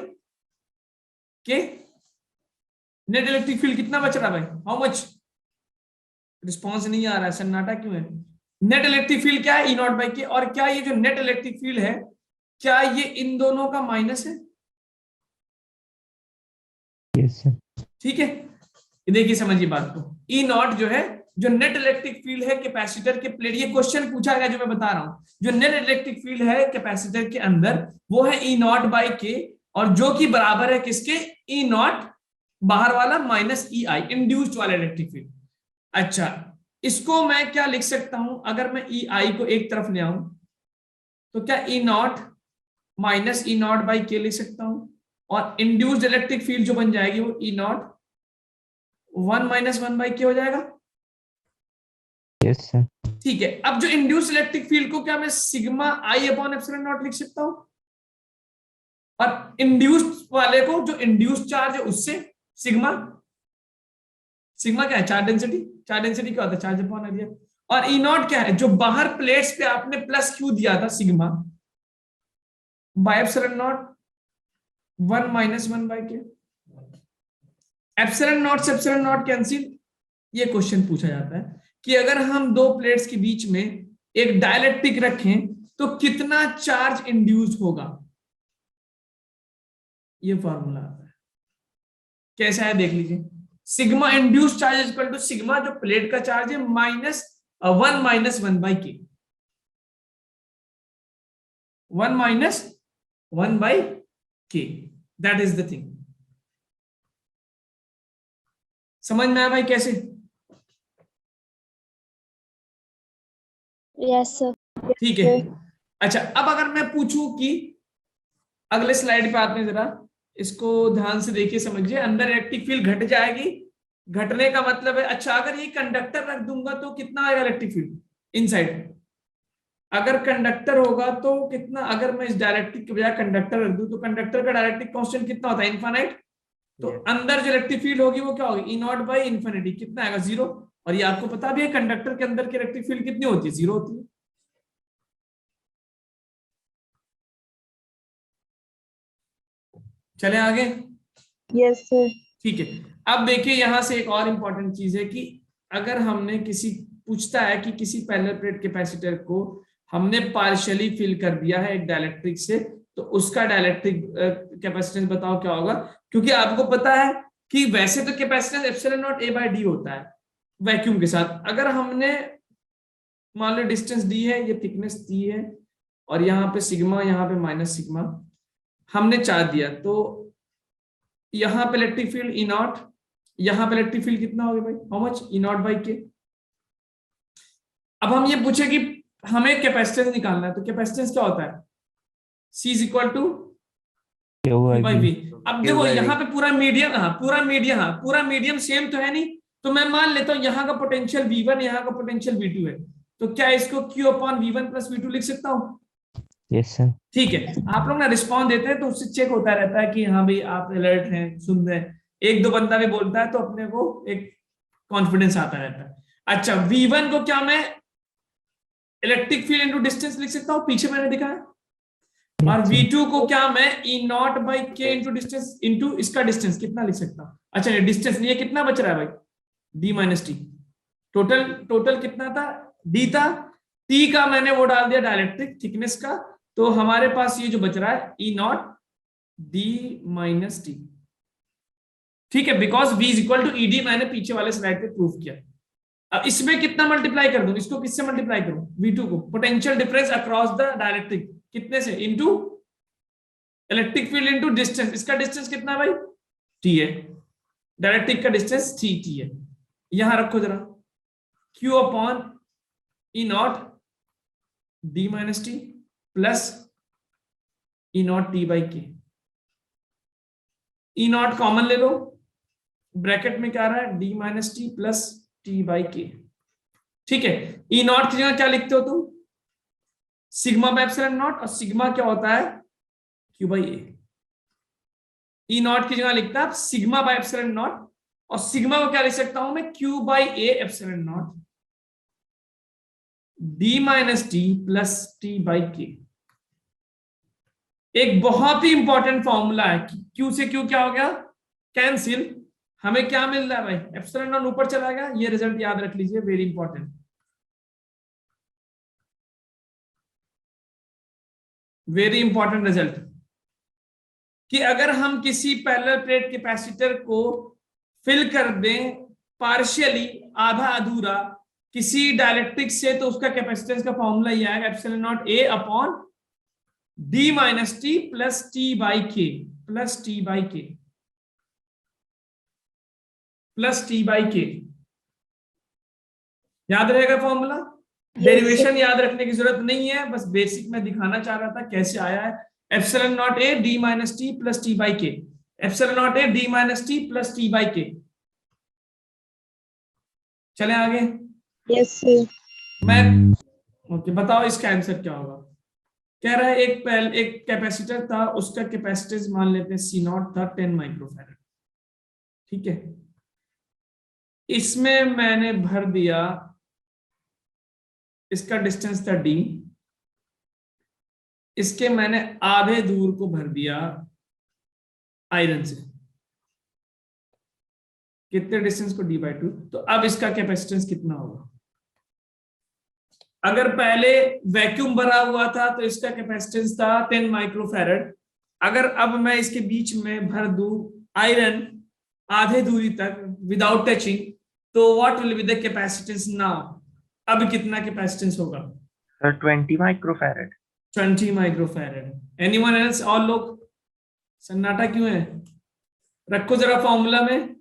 के। नेट इलेक्ट्रिक फील्ड कितना बच रहा है भाई, हाउ मच, रिस्पॉन्स नहीं आ रहा है, सन्नाटा क्यों है। नेट इलेक्ट्रिक फील्ड क्या है, ई नॉट बाई के। और क्या ये जो नेट इलेक्ट्रिक फील्ड है क्या ये इन दोनों का माइनस है, यस सर, ठीक है। देखिए समझिए बात को, ई नॉट जो है, जो नेट इलेक्ट्रिक फील्ड है कैपेसिटर के प्लेट, ये क्वेश्चन पूछा गया जो मैं बता रहा हूं, जो नेट इलेक्ट्रिक फील्ड है कैपेसिटर के अंदर वो है ई नॉट बाई के, और जो कि बराबर है किसके, ई नॉट बाहर वाला माइनस ई आई, इंड्यूस्ड वाला इलेक्ट्रिक फील्ड। अच्छा, इसको मैं क्या लिख सकता हूं, अगर मैं ई आई को एक तरफ ले आऊं तो क्या E naught minus E naught by K लिख सकता हूं, और इंड्यूस्ड इलेक्ट्रिक फील्ड जो बन जाएगी वो ई नॉट 1 माइनस 1 बाई के हो जाएगा, यस सर, ठीक है। अब जो इंड्यूस्ड इलेक्ट्रिक फील्ड को क्या मैं sigma I upon epsilon not लिख सकता हूं, और इंड्यूस्ड वाले को जो इंड्यूस्ड चार्ज है उससे सिग्मा, सिग्मा क्या है, चार्ज डेंसिटी, चार्ज डेंसिटी क्या होता है, चार्ज अपॉन एरिया। और ई नॉट क्या है, जो बाहर प्लेट्स पे आपने प्लस क्यू दिया था sigma by epsilon naught 1 minus 1 by K. Epsilon naught से एप्सिलॉन नॉट कैंसिल। ये क्वेश्चन पूछा जाता है कि अगर हम दो प्लेट्स के बीच में एक डाइलेक्ट्रिक रखें तो कितना चार्ज इंड्यूस होगा, ये फॉर्मूला आता है। कैसा है देख लीजिए, sigma induce charge is equal to sigma जो प्लेट का चार्ज है minus 1 minus 1 by K, 1 minus 1 by K, that is the thing. समझ में आया भाई कैसे, यस सर, ठीक है। अच्छा, अब अगर मैं पूछूं कि अगले स्लाइड पे आते हैं, जरा इसको ध्यान से देखिए समझिए, अंदर इलेक्ट्रिक फील्ड घट जाएगी, घटने का मतलब है, अच्छा अगर ये कंडक्टर रख दूंगा तो कितना आएगा इलेक्ट्रिक फील्ड इनसाइड, अगर कंडक्टर होगा तो कितना, अगर मैं इस डायरेक्ट्रिक के बजाय कंडक्टर रख दूं तो कंडक्टर का डायरेक्ट्रिक कांस्टेंट कितना होता है, इनफाइनाइट, तो Yes. अंदर जो इलेक्ट्रिक फील्ड होगी वो क्या होगी, ई नॉट बाई इन्फिनिटी, कितना आएगा 0। और ये आपको पता भी है कंडक्टर के अंदर की इलेक्ट्रिक फील्ड कितनी होती है, 0 होती है। चले आगे। Yes, sir. ठीक है, अब देखिए यहां से एक और इंपॉर्टेंट चीज है कि अगर हमने किसी पूछता है कि किसी पैरेलल प्लेट कैपेसिटर को हमने पार्शियली फिल कर दिया है एक डाइलेक्ट्रिक से, तो उसका डाइलेक्ट्रिक कैपेसिटेंस बताओ क्या होगा। क्योंकि आपको पता है कि वैसे तो capacitance epsilon naught A by D होता है वैक्यूम के साथ। अगर हमने मान लो डिस्टेंस दी है, ये थिकनेस दी है, और यहाँ पे सिग्मा, यहाँ पे माइनस सिग्मा हमने चार्ज दिया, तो यहाँ पे इलेक्ट्रिक फील्ड ई नॉट, यहाँ पे इलेक्ट्रिक फील्ड कितना होगा भाई, how much, E naught by के। अब हम ये पूछे कि हमें कैपेसिटेंस निकालना है, तो कैपेसिटेंस क्या होता है, C is equal to Q by by V। V। अब Q देखो by V। यहाँ पे पूरा मीडियम, हाँ पूरा मीडियम सेम तो है नहीं, तो मैं मान लेता हूँ यहाँ का पोटेंशियल V1, यहाँ का पोटेंशियल V2 है, तो क्या इसको Q upon V1 plus V2 लिख सकता हूँ। Yes sir। ठीक है, आप लोग ना रिस्पॉन्स देते हैं तो उससे चेक होता रहता है कि हाँ भाई आप अलर्ट हैं, सुन रहे हैं। एक दो बंदा भी बोलता है तो अपने को एक कॉन्फिडेंस आता रहता है। अच्छा, V1 को क्या मैं इलेक्ट्रिक फील्ड इनटू डिस्टेंस लिख सकता हूँ, पीछे मैंने दिखाया। और Yes, sir। V2 को क्या मैं E नॉट बाई के इंटू डिस्टेंस इंटू इसका डिस्टेंस कितना लिख सकता हूँ। अच्छा ये डिस्टेंस नहीं है, कितना बच रहा है भाई, D माइनस टी। टोटल कितना था, D था, T का मैंने वो डाल दिया डाइलेक्ट्रिक थिकनेस का, तो हमारे पास ये जो बच रहा है E naught D minus T. ठीक है, because V is equal to ED मैंने पीछे वाले स्लाइड पे प्रूफ किया। अब इसमें कितना मल्टीप्लाई कर दूं, इसको किससे मल्टीप्लाई करूं, V2 को, potential difference across the dielectric कितने से, into electric field into distance, इसका डिस्टेंस कितना है भाई, T है, डाइलेक्ट्रिक का डिस्टेंस T है। यहां रखो जरा, Q upon E naught D minus T plus E not T by के। E नॉट कॉमन ले लो, ब्रैकेट में क्या आ रहा है, D minus T plus T by K. ठीक है, E नॉट की जगह क्या लिखते हो तुम, सिग्मा बाय एप्सिलॉन नॉट, और सिग्मा क्या होता है, Q by A. E not की जगह लिखता है सिग्मा बाय एप्सिलॉन नॉट, और सिग्मा को क्या लिख सकता हूं मैं, Q by A epsilon not D minus T plus T by के। एक बहुत ही इंपॉर्टेंट फॉर्मूला है, Q से Q क्या हो गया, कैंसिल, हमें क्या मिल रहा है भाई, एप्सिलॉन नॉट ऊपर चला गया। ये रिजल्ट याद रख लीजिए, very important, very important result, कि अगर हम किसी पैरेलल प्लेट कैपेसिटर को फिल कर दें पार्शियली, आधा अधूरा, किसी डाइलेक्ट्रिक से, तो उसका कैपेसिटेंस का फॉर्मूला ये आएगा epsilon naught A upon D minus T plus T by के, प्लस T बाई के, प्लस T बाई के। याद रहेगा फॉर्मूला, डेरिवेशन याद रखने की जरूरत नहीं है, बस बेसिक में दिखाना चाह रहा था कैसे आया है। Epsilon naught A D minus T plus T by K, epsilon naught A D minus T plus T by K. चले आगे। Yes, sir. मैं ओके, बताओ इसका आंसर क्या होगा। कह रहा है एक कैपेसिटर था, उसका कैपेसिटेंस मान लेते हैं C नॉट था 10 माइक्रोफैरड। ठीक है, इसमें मैंने भर दिया, इसका डिस्टेंस था D, इसके मैंने आधे दूर को भर दिया आयरन से, कितने डिस्टेंस को D बाई 2। तो अब इसका कैपेसिटेंस कितना होगा, अगर पहले वैक्यूम भरा हुआ था तो इसका कैपेसिटेंस था 10 माइक्रोफैरड। अगर अब मैं इसके बीच में भर दूं आयरन आधे दूरी तक विदाउट टचिंग, तो what will be the capacitance now, अब कितना कैपेसिटेंस होगा, Sir, 20 microfarad। 20 microfarad. Anyone else, और लोग, सन्नाटा क्यों है, रखो जरा फॉर्मूला में।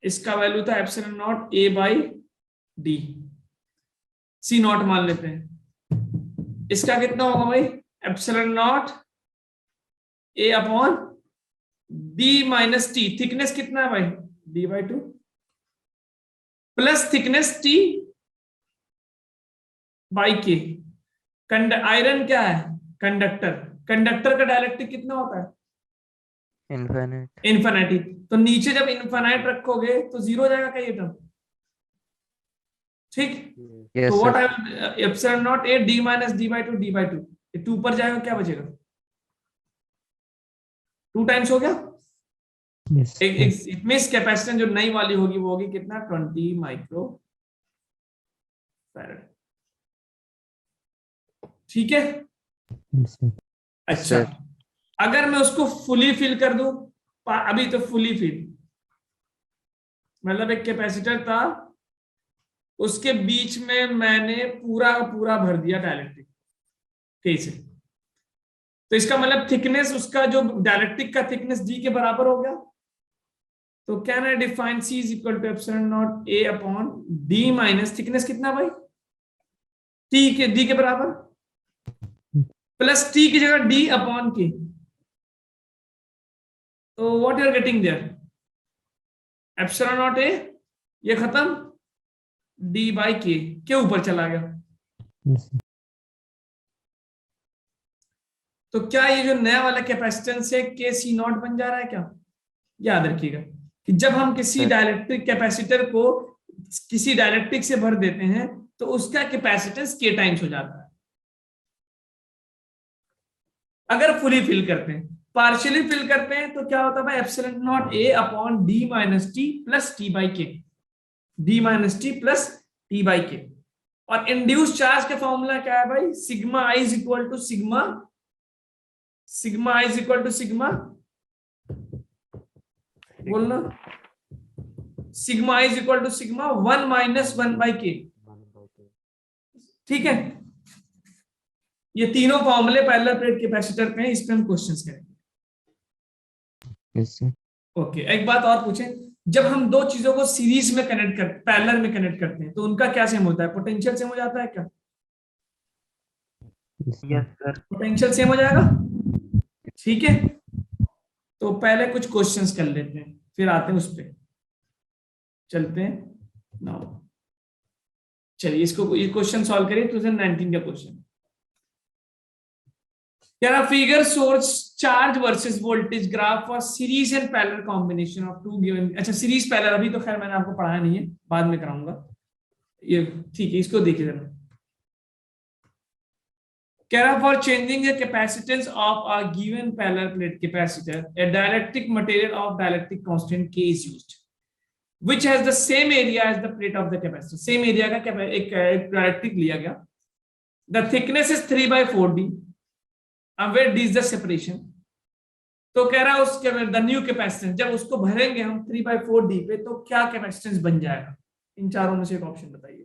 इसका वैल्यू था epsilon naught A by D, C not मान लेते हैं। इसका कितना होगा भाई, epsilon naught A upon D minus T, thickness कितना है भाई, D by 2 plus thickness T by के। आयरन क्या है, कंडक्टर, कंडक्टर का डायलेक्ट्रिक कितना होता है? इनफिनिट। इन्फिनिटी। तो नीचे जब इन्फिनाइट रखोगे तो जीरो हो जाएगा क्या ये टर्म? ठीक। यस तो what sir. I epsilon naught A D minus D by two, D by two, ये 2 ऊपर जाएगा, क्या बचेगा? 2 टाइम्स हो गया। यस इट मींस कैपेसिटेंस जो नई वाली होगी वो होगी कितना? 20 माइक्रो फैराड। ठीक है। अच्छा, सर। अगर मैं उसको फुली फिल कर दूं, अभी तो फुली फिल मतलब एक कैपेसिटर था, उसके बीच में मैंने पूरा का पूरा भर दिया डायलेक्ट्रिक कैसे? तो इसका मतलब थिकनेस, उसका जो डायलेक्ट्रिक का थिकनेस डी के बराबर हो गया। तो can I define C is equal to epsilon naught A upon D minus thickness कितना भाई? टी के, डी के बराबर प्लस टी की जगह डी अपॉन के। तो what you are getting there? Epsilon naught A, ये खत्म, डी बाई के ऊपर चला गया। तो क्या ये जो नया वाला कैपेसिटेंस है के सी नॉट बन जा रहा है क्या? याद रखिएगा कि जब हम किसी डायलेक्ट्रिक कैपेसिटर को किसी डायलेक्ट्रिक से भर देते हैं तो उसका कैपेसिटेंस के टाइम्स हो जाता है। अगर फुली फिल करते हैं, पार्शियली फिल करते हैं तो क्या होता है भाई? Epsilon naught A upon D minus T plus T by K, D minus T plus T by K. और इंड्यूस चार्ज का फॉर्मूला क्या है भाई? Sigma i is equal to sigma, sigma i is equal to sigma, बोलना, sigma i is equal to sigma 1 minus 1 by K. ठीक है, ये तीनों फॉर्मूले पैरेलल प्लेट कैपेसिटर पे हैं, इस पे हम क्वेश्चंस करेंगे। Yes sir. ओके, एक बात और पूछें, जब हम दो चीजों को सीरीज में कनेक्ट कर, पैरेलल में कनेक्ट करते हैं तो उनका क्या सेम होता है? पोटेंशियल सेम हो जाता है क्या? Yes sir. पोटेंशियल सेम हो जाएगा। ठीक है, तो पहले कुछ क्वेश्चंस कर लेते हैं, फिर आते हैं उस पे, चलते हैं नाउ। चलिए इसको, ये क्वेश्चन सॉल्व करिए, 2019 का क्वेश्चन। क्या figure source charge versus voltage graph for series and parallel combination of two given. अच्छा, सीरीज पैरेलल अभी तो खैर मैंने आपको पढ़ाया नहीं है, बाद में कराऊंगा ये। ठीक है, इसको देखिए जरा। कह रहा for changing the capacitance of a given parallel plate capacitor a dielectric material of dielectric constant K is used which has the same area as the plate of the capacitor. Same area का एक dielectric लिया गया, the thickness is 3/4d, where d is the separation। तो कह रहा है उसके the new capacitance, जब उसको भरेंगे हम 3/4d पे तो क्या कैपेसिटेंस बन जाएगा? इन चारों में से एक ऑप्शन बताइए।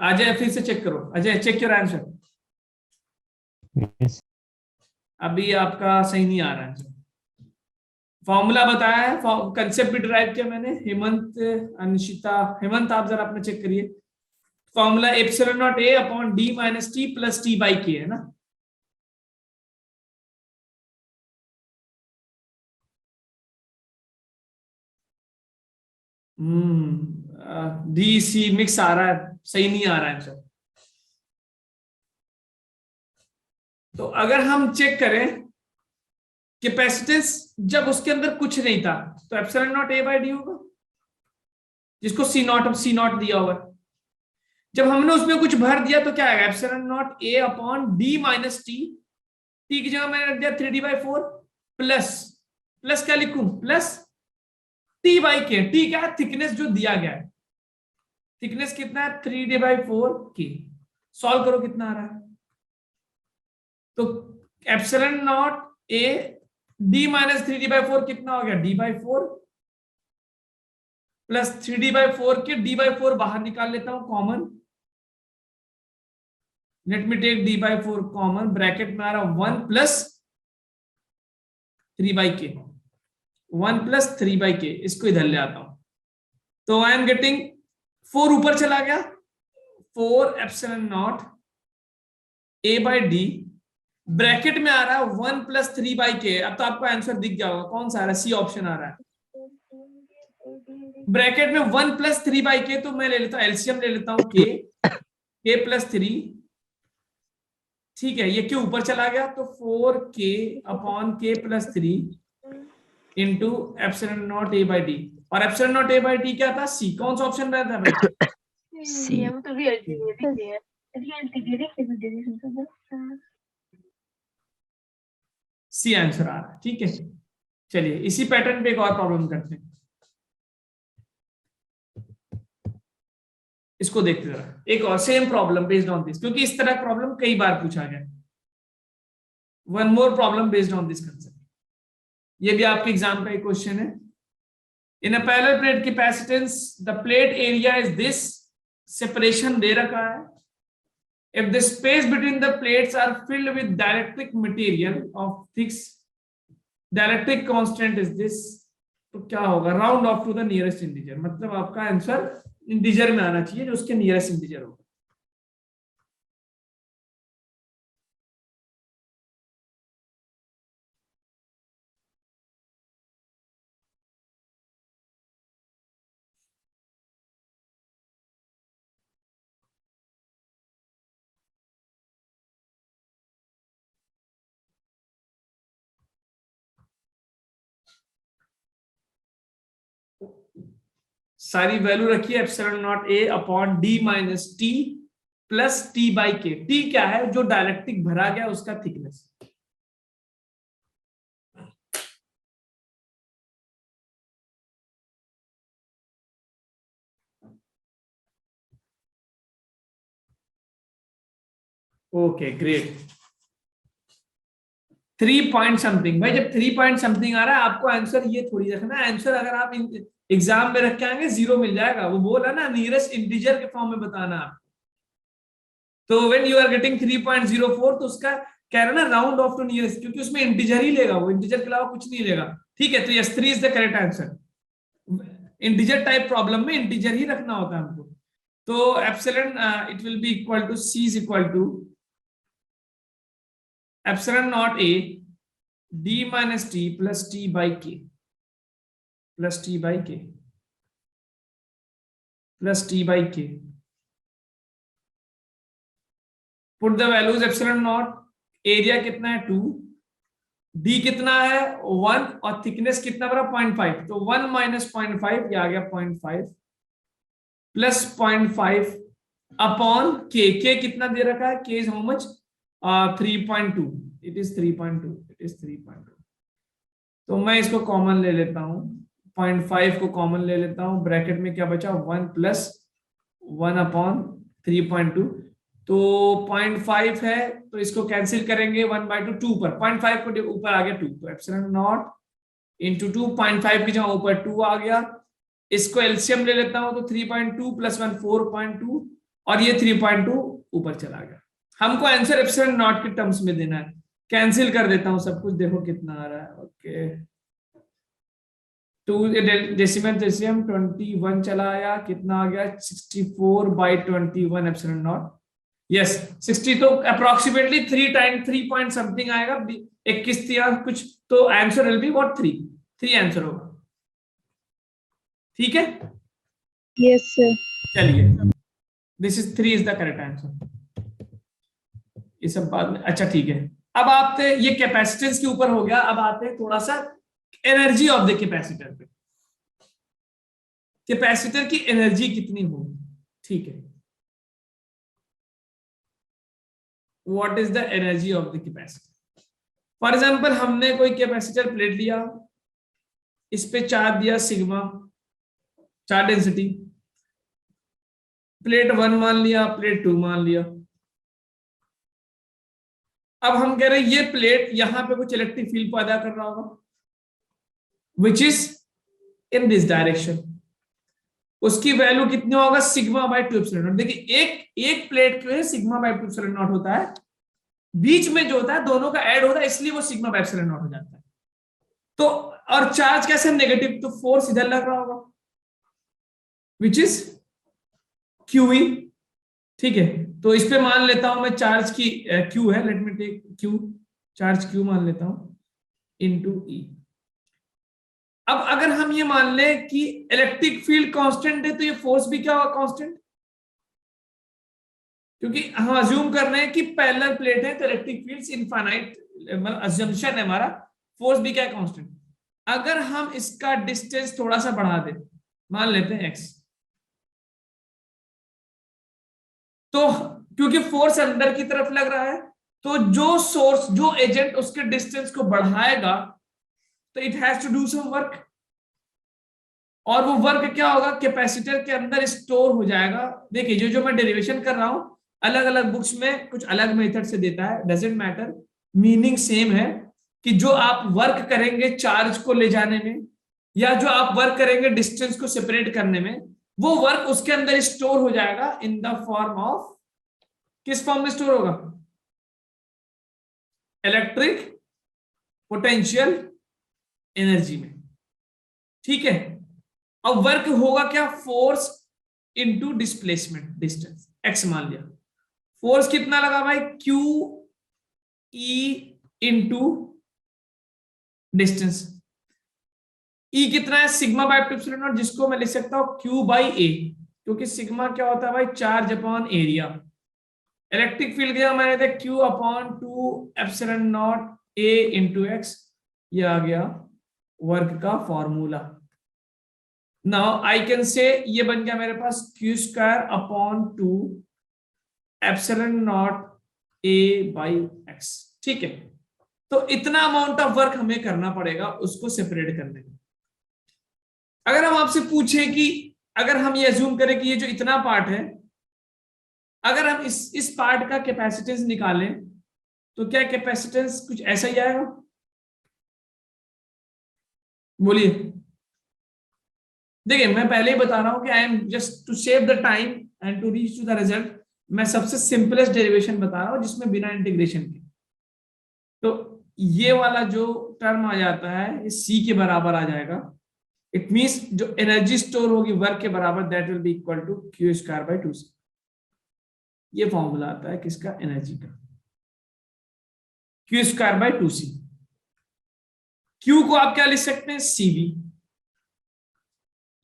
अजय फिर से चेक करो, Ajay check your answer. Yes अभी आपका सही नहीं आ रहा है। फॉर्मूला बताया है, कंसेप्ट भी ड्राइव किया मैंने। हेमंत, अनिशिता, हेमंत आप जरा अपना चेक करिए। Formula epsilon naught A upon D minus T plus T by के है ना। डी सी मिक्स आ रहा है, सही नहीं आ रहा है आंसर। तो अगर हम चेक करें कैपेसिटेंस, जब उसके अंदर कुछ नहीं था तो epsilon naught A by D होगा, जिसको सी नॉट दिया हुआ। जब हमने उसमें कुछ भर दिया तो क्या आएगा? Epsilon naught A upon D minus T, T की जगह मैंने रख दिया 3d/4 प्लस क्या लिखूं? प्लस टी बाई के। टी क्या है? थिकनेस जो दिया गया है। थिकनेस कितना है? 3d/4 के। सॉल्व करो कितना आ रहा है। तो epsilon naught A D minus 3d/4 कितना हो गया? d/4 प्लस 3d/4 के d/4 बाहर निकाल लेता हूं common. Let me take d/4 common, bracket में आ रहा 1 प्लस 3/k, 1 प्लस 3/k। इसको इधर ले आता हूं तो आई एम गेटिंग 4 ऊपर चला गया, 4 epsilon not a by D bracket में आ रहा है 1+3/k। अब तो आपको आंसर दिख गया होगा कौन सा आ रहा है, सी ऑप्शन आ रहा है। ब्रैकेट में 1+3/k, तो मैं ले लेता हूँ एलसीएम ले लेता हूँ k+3, ठीक है, ये के ऊपर चला गया तो 4k/k+3 इंटू ε0a/d, और ε0a/d क्या था, सी। कौन सा ऑप्शन रहता है भाई, सी। सी आंसर आ रहा है, ठीक है। चलिए इसी पैटर्न पे एक और प्रॉब्लम करते हैं, इसको देखते जरा, एक और same problem based on this, क्योंकि इस तरह प्रॉब्लम कई बार पूछा गया। One more problem based on this concept, ये भी आपके एग्जाम का एक क्वेश्चन है। In a parallel plate capacitance the plate area is this, separation दे रखा है। If the space between the plates are filled with dielectric material of fixed dielectric constant is this, तो क्या होगा, round off to the nearest integer, मतलब आपका answer integer में आना चाहिए जो उसके नियरेस्ट इंटीजर होगा। सारी वैल्यू रखिए ε0a/d - t plus t/k। t क्या है, जो डायलेक्ट्रिक भरा गया उसका thickness. Okay great. 3 point something, भाई जब 3 पॉइंट समथिंग आ रहा है आपको आंसर ये थोड़ी रखना है, आंसर अगर आप एग्जाम में रख के आएंगे 0 मिल जाएगा, वो बोला ना नियरेस्ट इंटीजर के फॉर्म में बताना आप। तो व्हेन यू आर गेटिंग 3.04 तो उसका कह रहा है ना राउंड ऑफ टू नियरेस्ट, क्योंकि उसमें इंटीजर ही लेगा, वो इंटीजर के अलावा कुछ नहीं लेगा, ठीक है। तो yes 3 is the correct answer. Integer type problem में इंटीजर ही रखना होता है हमको। तो epsilon it will be equal to C is equal to ε0a d - t plus t/k plus t/k plus t/k। Put the values ε0, area कितना है 2, d कितना है 1 और थिकनेस कितना बड़ा 0.5, तो 1 - 0.5 ये आ गया 0.5 प्लस 0.5 अपॉन k। k कितना दे रखा है, k is how much 3.2, it is 3.2, it is 3.2। तो मैं इसको कॉमन ले लेता हूं, 0.5 को कॉमन ले लेता हूं, ब्रैकेट में क्या बचा 1 + 1/3.2, तो 0.5 है तो इसको कैंसिल करेंगे 1/2 2 पर, 0.5 को ऊपर आ गया 2, तो ε0 × 2, 0.5 की जगह ऊपर 2 आ गया। इसको एलसीएम ले लेता हूं तो 3.2 + 1 4.2 और ये 3.2 ऊपर चला गया। हमको आंसर ε0 के टर्म्स में देना है, कैंसिल कर देता हूं सब कुछ, देखो कितना आ रहा है। ओके 2 डेसिमल 21 चला आया, कितना आ गया 64/21 ε0। यस 60, तो अप्रोक्सीमेटली 3 टाइम 3 पॉइंट समथिंग आएगा, 21 या कुछ, तो answer will be what 3 answer होगा, ठीक है। Yes, sir. चलिए this is 3 is the correct answer. ये सब बाद में, अच्छा ठीक है। अब आते ये कैपेसिटेंस के ऊपर हो गया, अब आते हैं थोड़ा सा एनर्जी ऑफ द कैपेसिटर पे। कैपेसिटर की एनर्जी कितनी होगी, ठीक है। What is the energy of the capacitor. For example हमने कोई कैपेसिटर प्लेट लिया, इस पे चार्ज दिया सिग्मा, चार्ज डेंसिटी, प्लेट 1 मान लिया, प्लेट 2 मान लिया। अब हम कह रहे हैं ये प्लेट यहां पे कुछ इलेक्ट्रिक फील्ड पैदा कर रहा होगा which is in this direction, उसकी वैल्यू कितनी होगा σ/2ε0। देखिए एक प्लेट के σ/2ε0 होता है, बीच में जो होता है दोनों का ऐड होता है, इसलिए वो σ/ε0 हो जाता है। तो और चार्ज कैसे नेगेटिव, तो फोर्स इधर लग रहा होगा विच इज QE, ठीक है। तो इस पे मान लेता हूं मैं चार्ज की क्यू है, let me take Q, charge Q मान लेता हूं इनटू ई। अब अगर हम ये मान लें कि इलेक्ट्रिक फील्ड कांस्टेंट है तो ये फोर्स भी क्या होगा, कांस्टेंट, क्योंकि हम अज्यूम कर रहे हैं कि पैरेलल प्लेट है तो इलेक्ट्रिक फील्ड्स इनफाइनाइट, मतलब अजम्पशन है हमारा, फोर्स भी क्या है, कांस्टेंट। अगर हम इसका डिस्टेंस थोड़ा सा बढ़ा दें, मान लेते हैं x, तो क्योंकि फोर्स अंदर की तरफ लग रहा है तो जो सोर्स, जो एजेंट उसके डिस्टेंस को बढ़ाएगा तो it has to do some work, और वो वर्क क्या होगा, कैपेसिटर के अंदर स्टोर हो जाएगा। देखिए जो जो मैं डेरिवेशन कर रहा हूं, अलग अलग बुक्स में कुछ अलग मेथड से देता है, डजंट मैटर, मीनिंग सेम है कि जो आप वर्क करेंगे चार्ज को ले जाने में, या जो आप वर्क करेंगे डिस्टेंस को सेपरेट करने में, वो वर्क उसके अंदर स्टोर हो जाएगा इन द फॉर्म ऑफ, किस फॉर्म में स्टोर होगा, इलेक्ट्रिक पोटेंशियल एनर्जी में, ठीक है। अब वर्क होगा क्या, force into displacement, distance x मान लिया, फोर्स कितना लगा भाई, q e into distance, e कितना है, सिग्मा बाय एप्सिलॉन नॉट, जिसको मैं लिख सकता हूं q बाई a, क्योंकि सिग्मा क्या होता है भाई, charge upon area. Electric field दिया मैंने थे q upon 2 epsilon not a into x, ये आ गया वर्क का formula. Now I can say, ये बन गया मेरे पास q square upon 2 epsilon not a by x, ठीक है। तो इतना अमाउंट ऑफ वर्क हमें करना पड़ेगा उसको सेपरेट करने में। अगर हम आपसे पूछें कि अगर हम ये अज्यूम करें कि ये जो इतना पार्ट है, अगर हम इस पार्ट का कैपेसिटेंस निकालें तो क्या कैपेसिटेंस कुछ ऐसा ही आएगा, बोलिए। देखिए मैं पहले ही बता रहा हूं कि I am just to save the time and to reach to the result, मैं सबसे सिंपलेस्ट डेरिवेशन बता रहा हूं जिसमें बिना इंटीग्रेशन के। तो ये वाला जो टर्म आ जाता है ये c के बराबर आ जाएगा, इट मींस जो एनर्जी स्टोर होगी वर्क के बराबर, that will be equal to q square by 2c। ये फॉर्मूला आता है किसका, एनर्जी का, q square by 2c। q को आप क्या लिख सकते हैं, cv,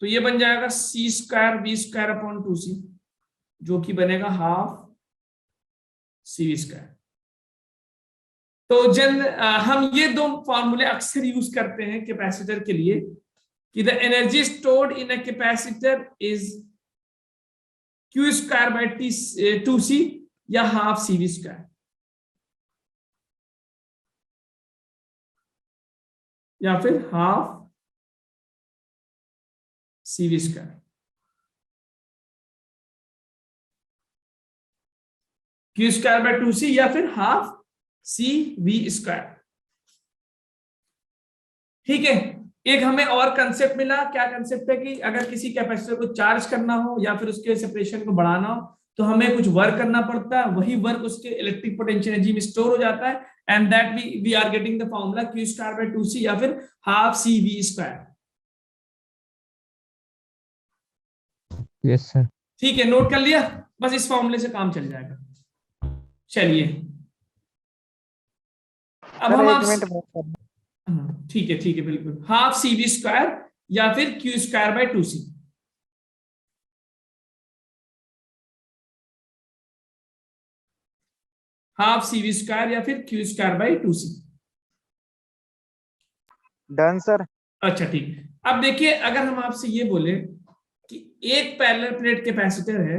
तो ये बन जाएगा c square v square upon 2c, जो कि बनेगा हाफ cv स्क्वायर। तो हम ये दो फॉर्मूले अक्सर यूज करते हैं कैपेसिटर के लिए कि the energy stored in a capacitor is q square by 2c या हाफ cv स्क्वायर, या फिर half cv square. q square by 2c या फिर हाफ cv स्क्वायर, ठीक है। एक हमें और कंसेप्ट मिला, क्या कंसेप्ट है कि अगर किसी कैपेसिटर को चार्ज करना हो या फिर उसके सेपरेशन को बढ़ाना हो तो हमें कुछ वर्क करना पड़ता है, वही वर्क उसके इलेक्ट्रिक पोटेंशियल एनर्जी में स्टोर हो जाता है, and that we are getting the formula q square by 2c या फिर half cv square. Yes sir. ठीक है, नोट कर लिया, बस इस फॉर्मूले से काम चल जाएगा। चलिए अब हम आप, ठीक है बिल्कुल, हाफ cv स्क्वायर या फिर q square by 2c। Half cv square या फिर q square by 2c। Done sir. अच्छा ठीक है, अब देखिए अगर हम आपसे ये बोले कि एक पैरेलल प्लेट कैपेसिटर है,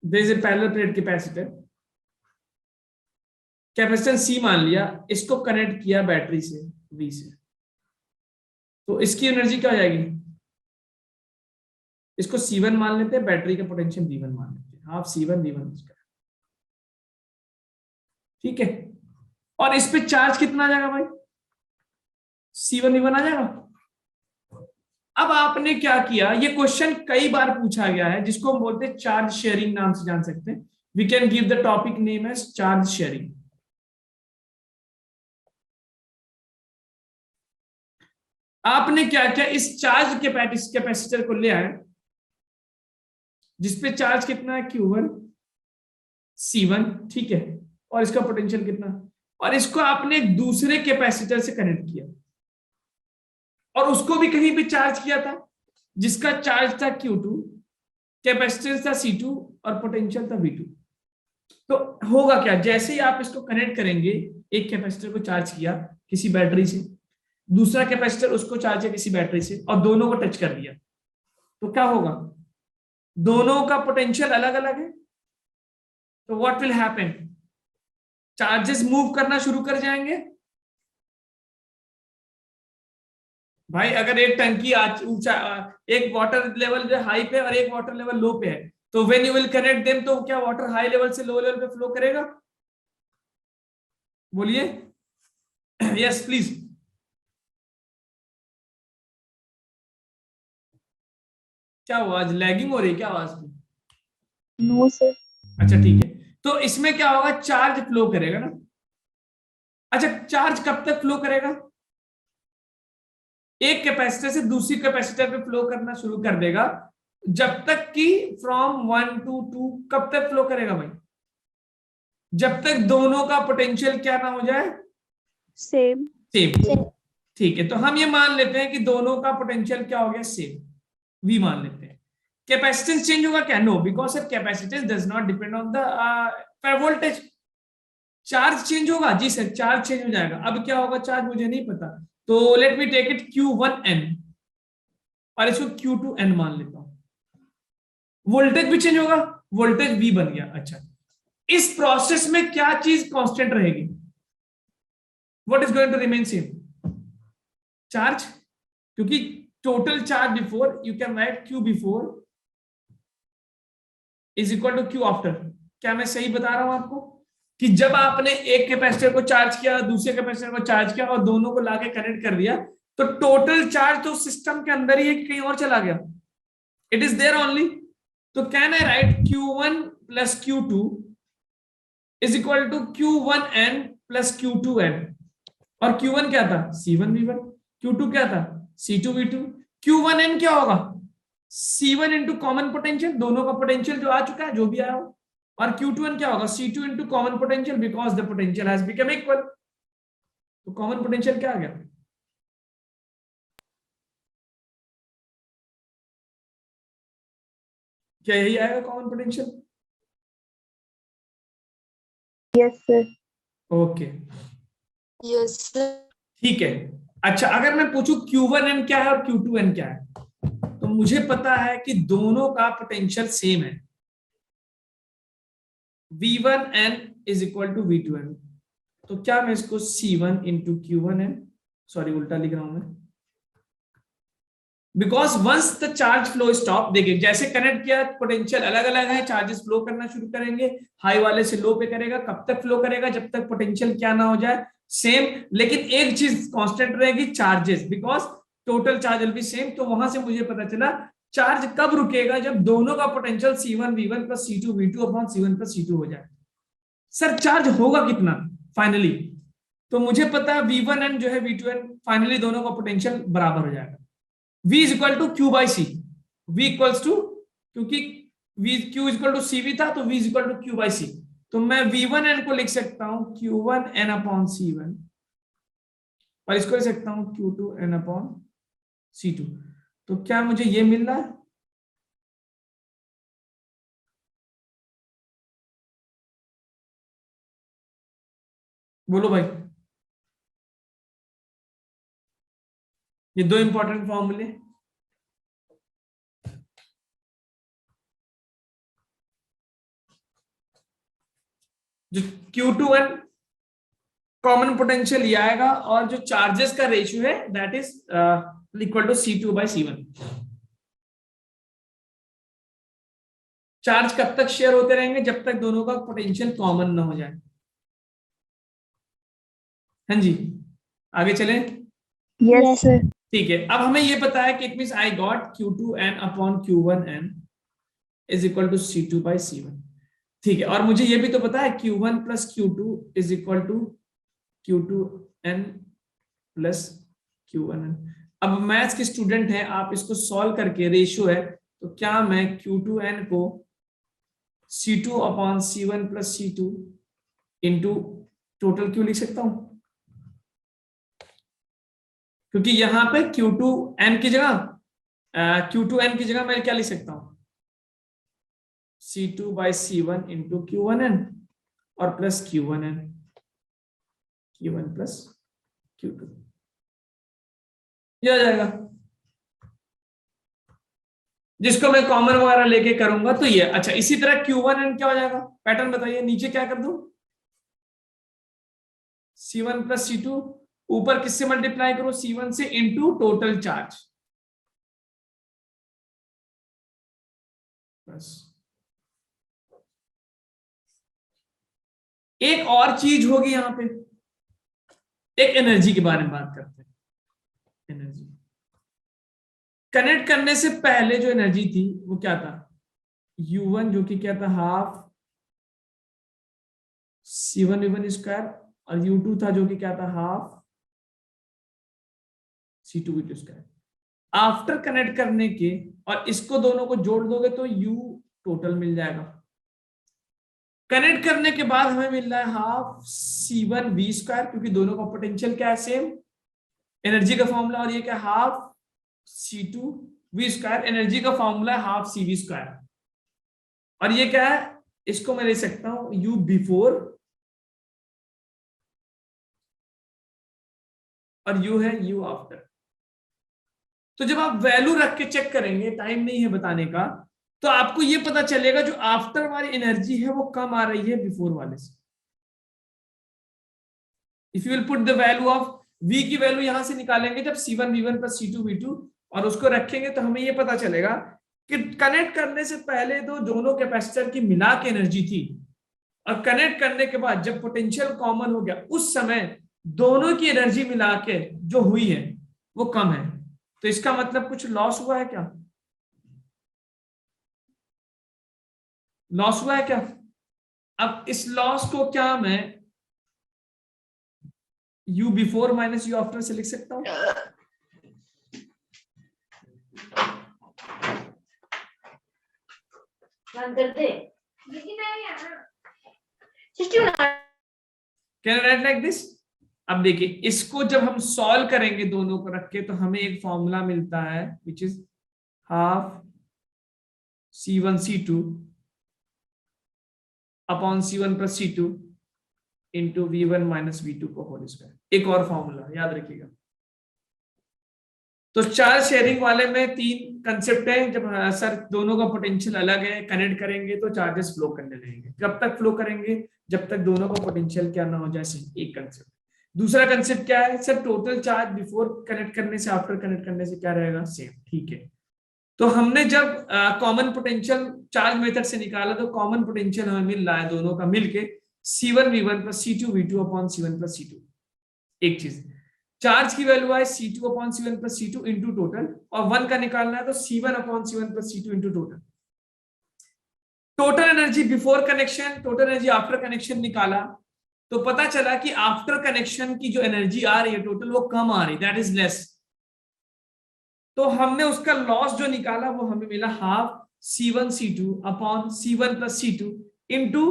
there is a parallel plate capacitor, capacitance C मान लिया, इसको कनेक्ट किया बैटरी से V से, तो इसकी एनर्जी क्या हो जाएगी, इसको C1 मान लेते हैं, बैटरी का पोटेंशियल V1 मान लेते हैं, हाफ C1 V1 स्क्वायर, ठीक है। और इस पे चार्ज कितना आ जाएगा भाई, C1 V1 आ जाएगा। अब आपने क्या किया, ये क्वेश्चन कई बार पूछा गया है जिसको हम बोलते हैं चार्ज शेयरिंग, नाम से जान सकते हैं, we can give the topic name as charge sharing. आपने क्या किया, इस चार्ज कैपेसिटर को ले आए जिसपे चार्ज कितना है Q1 C1, ठीक है, और इसका पोटेंशियल कितना, और इसको आपने एक दूसरे कैपेसिटर से कनेक्ट किया और उसको भी कहीं पे चार्ज किया था जिसका चार्ज था Q2, कैपेसिटेंस था C2 और पोटेंशियल था V2। तो होगा क्या, जैसे ही आप इसको कनेक्ट करेंगे, एक कैपेसिटर को चार्ज किया किसी बैटरी से, दूसरा कैपेसिटर उसको चार्ज किया किसी बैटरी से, और दोनों को टच कर दिया, तो क्या होगा, दोनों का पोटेंशियल अलग अलग है। तो what will happen, charges move करना शुरू कर जाएंगे। भाई अगर एक टंकी ऊंचा, एक वाटर लेवल जो हाई पे और एक वाटर लेवल लो पे है, तो when you will connect them, तो क्या वाटर हाई लेवल से लो लेवल पे फ्लो करेगा? बोलिए यस प्लीज। क्या हुआ, आज लैगिंग हो रही है क्या आवाज की? No sir. अच्छा ठीक है, तो इसमें क्या होगा, चार्ज फ्लो करेगा ना। अच्छा, चार्ज कब तक फ्लो करेगा? एक कैपेसिटर से दूसरी कैपेसिटर पे फ्लो करना शुरू कर देगा, जब तक कि फ्रॉम 1 to 2, कब तक फ्लो करेगा भाई? जब तक दोनों का पोटेंशियल क्या ना हो जाए, सेम। सेम। ठीक है, तो हम ये मान लेते हैं कि दोनों का पोटेंशियल क्या हो गया, सेम, V मान लेते हैं। कैपेसिटेंस चेंज होगा क्या? No, because sir capacitance does not depend on the voltage. Charge change होगा? जी सर, चार्ज चेंज हो जाएगा। अब क्या होगा चार्ज, मुझे नहीं पता, तो late me take it Q1N और इसको Q2N मान लेता हूं। वोल्टेज भी चेंज होगा, वोल्टेज V बन गया। अच्छा, इस प्रोसेस में क्या चीज कांस्टेंट रहेगी? What is going to remain same? Charge, क्योंकि total charge before, you can write Q before is equal to Q after. क्या मैं सही बता रहा हूं आपको कि जब आपने एक कैपेसिटर को चार्ज किया, दूसरे कैपेसिटर को चार्ज किया और दोनों को लाके कनेक्ट कर दिया, तो टोटल चार्ज तो सिस्टम के अंदर ही है कि कहीं और चला गया? It is there only. तो can I write Q1 plus Q2 is equal to Q1N plus Q2N, और Q1 क्या था, C1 V1, Q2 क्या था, C2 V2, Q1N क्या होगा, C1 इंटू कॉमन पोटेंशियल, दोनों का पोटेंशियल जो आ चुका है, जो भी आया हो, और Q2N क्या होगा, C2 into common potential, because the potential has become equal. तो कॉमन पोटेंशियल क्या आ गया? क्या यही आएगा common potential? Yes sir. Okay, yes sir. ठीक है। अच्छा, अगर मैं पूछूं Q1N क्या है और Q2N क्या है, तो मुझे पता है कि दोनों का पोटेंशियल सेम है, V1N is equal to V2N। तो क्या मैं इसको C1 इंटू Q1N, सॉरी उल्टा लिख रहा हूं मैं, because once the charge flow stop, देखिए जैसे कनेक्ट किया, पोटेंशियल अलग अलग है, चार्जेस फ्लो करना शुरू करेंगे, हाई वाले से लो पे करेगा, कब तक फ्लो करेगा, जब तक पोटेंशियल क्या ना हो जाए, सेम। लेकिन एक चीज कांस्टेंट रहेगी, charges, because total charge will be same. तो वहां से मुझे पता चला चार्ज कब रुकेगा, जब दोनों का potential C1 V1 plus C2 V2 upon C1 plus C2 हो जाए। सर चार्ज होगा कितना फाइनली? तो मुझे पता है V1N जो है V2N, फाइनली दोनों का पोटेंशियल बराबर हो जाएगा, V is equal to Q by C. V equals to, क्योंकि Q is equal to CV था, तो V is equal to Q by C. तो मैं V1N को लिख सकता हूं Q1N अपॉन C1, और इसको लिख सकता हूं Q2N अपॉन C2। तो क्या मुझे ये मिल रहा है? बोलो भाई, ये दो इंपॉर्टेंट फॉर्मूले, जो Q2N कॉमन पोटेंशियल ये आएगा, और जो चार्जेस का रेशियो है that is equal to C2 by C1। Charge कब तक शेयर होते रहेंगे, जब तक दोनों का पोटेंशियल कॉमन ना हो जाए। हाँ जी, आगे चलें। Yes sir. ठीक है, अब हमें ये पता है कि it means I got Q2N upon Q1N is equal to C2 by C1। ठीक है, और मुझे ये भी तो पता है Q1 plus Q2 is equal to Q2N plus Q1N। अब मैथ्स के स्टूडेंट हैं, आप इसको सॉल्व करके, रेशियो है, तो क्या मैं Q2n को C2 upon C1 plus C2 into total Q लिख सकता हूं? क्योंकि यहां पे Q2n की जगह Q2n की जगह मैं क्या लिख सकता हूं? C2 by C1 into Q1n और plus Q1n, Q1 plus Q2, ये आ जाएगा। जिसको मैं कॉमन वगैरह लेके करूंगा तो ये अच्छा। इसी तरह Q1n क्या हो जाएगा, पैटर्न बताइए। नीचे क्या कर दूं? C1 प्लस C2, ऊपर किससे मल्टीप्लाई करो? C1 से इंटू टोटल चार्ज, बस। एक और चीज होगी यहां पे, एक एनर्जी के बारे में बात करते हैं। एनर्जी कनेक्ट करने से पहले जो एनर्जी थी वो क्या था? U1 जो कि क्या था, हाफ C1 V1 स्क्वायर, और U2 था जो कि क्या था, half C2 V2 square. After connect करने के और इसको दोनों को जोड़ दोगे तो U टोटल मिल जाएगा। कनेक्ट करने के बाद हमें मिल रहा है हाफ C1 V स्क्वायर, क्योंकि दोनों का पोटेंशियल क्या है, सेम, एनर्जी का फॉर्मूला। और ये क्या, half C2 V square, energy का फॉर्मूला है हाफ CV स्क्वायर। और ये क्या है, इसको मैं ले सकता हूं U बिफोर, और U है U आफ्टर। तो जब आप वैल्यू रख के चेक करेंगे, टाइम नहीं है बताने का, तो आपको ये पता चलेगा जो आफ्टर वाली एनर्जी है वो कम आ रही है बिफोर वाले से। If you will put the value of V की वैल्यू यहां से निकालेंगे जब C1 V1 plus C2 V2, और उसको रखेंगे तो हमें ये पता चलेगा कि कनेक्ट करने से पहले तो दोनों कैपेसिटर की मिला के एनर्जी थी, और कनेक्ट करने के बाद जब पोटेंशियल कॉमन हो गया उस समय दोनों की एनर्जी मिला के जो हुई है वो कम है। तो इसका मतलब कुछ लॉस हुआ है क्या? लॉस हुआ है क्या? अब इस लॉस को क्या मैं U before minus U after से लिख सकता हूं? Can write like this? अब देखिए, इसको जब हम सॉल्व करेंगे दोनों को रख के तो हमें एक फॉर्मूला मिलता है which is half C1 C2 upon C1 plus C2 into V1 minus V2 को होल स्क्वायर। एक और फॉर्मूला याद रखिएगा। तो चार्ज शेयरिंग वाले में तीन कंसेप्ट है। जब सर दोनों का पोटेंशियल अलग है, कनेक्ट करेंगे तो चार्जेस फ्लो करने लगेंगे। कब तक फ्लो करेंगे? जब तक दोनों का पोटेंशियल क्या ना हो जाए, एक कंसेप्ट। दूसरा कंसेप्ट क्या है sir? Total charge before connect करने से आफ्टर कनेक्ट करने से क्या रहेगा, सेम। ठीक है, तो हमने जब कॉमन पोटेंशियल चार्ज मेथड से निकाला तो कॉमन पोटेंशियल हमें मिल रहा है दोनों का मिलके C1 V1 plus C2 V2 upon C1 plus C2। एक चीज, चार्ज की वैल्यू है C2 upon C1 plus C2 into total, और 1 का निकालना है तो C1 upon C1 plus C2 into total. Total energy before connection, total energy after connection निकाला तो पता चला कि आफ्टर कनेक्शन की जो एनर्जी आ रही है टोटल वो कम आ रही, दैट इज लेस। तो हमने उसका लॉस जो निकाला वो हमें मिला half C1 C2 upon C1 plus C2 into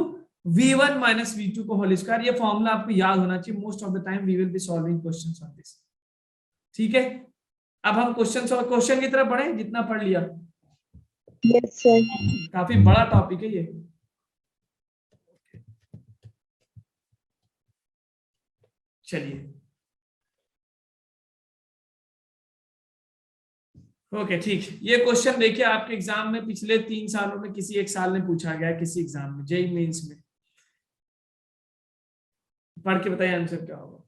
V1 minus V2 को होल स्क्वायर। ये फॉर्मूला आपको याद होना चाहिए। Most of the time we will be solving questions on this. ठीक है, अब हम क्वेश्चन की तरफ बढ़े, जितना पढ़ लिया। Yes sir. काफी बड़ा टॉपिक है ये। चलिए, ओके ठीक। ये क्वेश्चन देखिए आपके एग्जाम में पिछले 3 सालों में किसी एक साल में पूछा गया है, किसी एग्जाम में, जेईई मेंस में। पढ़ के बताइए आंसर क्या होगा।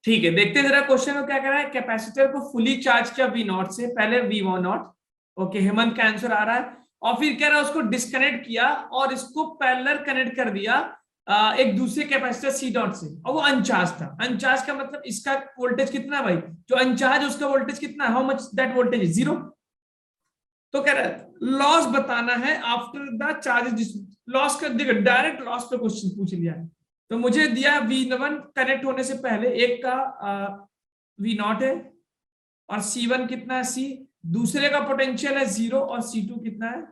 ठीक है, देखते हैं जरा क्वेश्चन में क्या कह रहा है। कैपेसिटर को फुली चार्ज किया वी नॉट से, पहले वी नॉट, ओके, हेमंत का आंसर आ रहा है। और फिर कह रहा है उसको डिस्कनेक्ट किया और इसको पैरेलल कनेक्ट कर दिया एक दूसरे कैपेसिटर सी डॉट से, और वो अनचार्ज था। अनचार्ज का मतलब इसका वोल्टेज कितना है भाई, जो अनचार्ज उसका वोल्टेज कितना है, how much that voltage is 0। तो कह रहा है लॉस बताना है आफ्टर द चार्ज। लॉस कर देगा, डायरेक्ट लॉस पे क्वेश्चन पूछ लिया है। तो मुझे दिया V1 कनेक्ट होने से पहले एक का V0 है, और C1 कितना है C, दूसरे का पोटेंशियल है 0, और C2 कितना है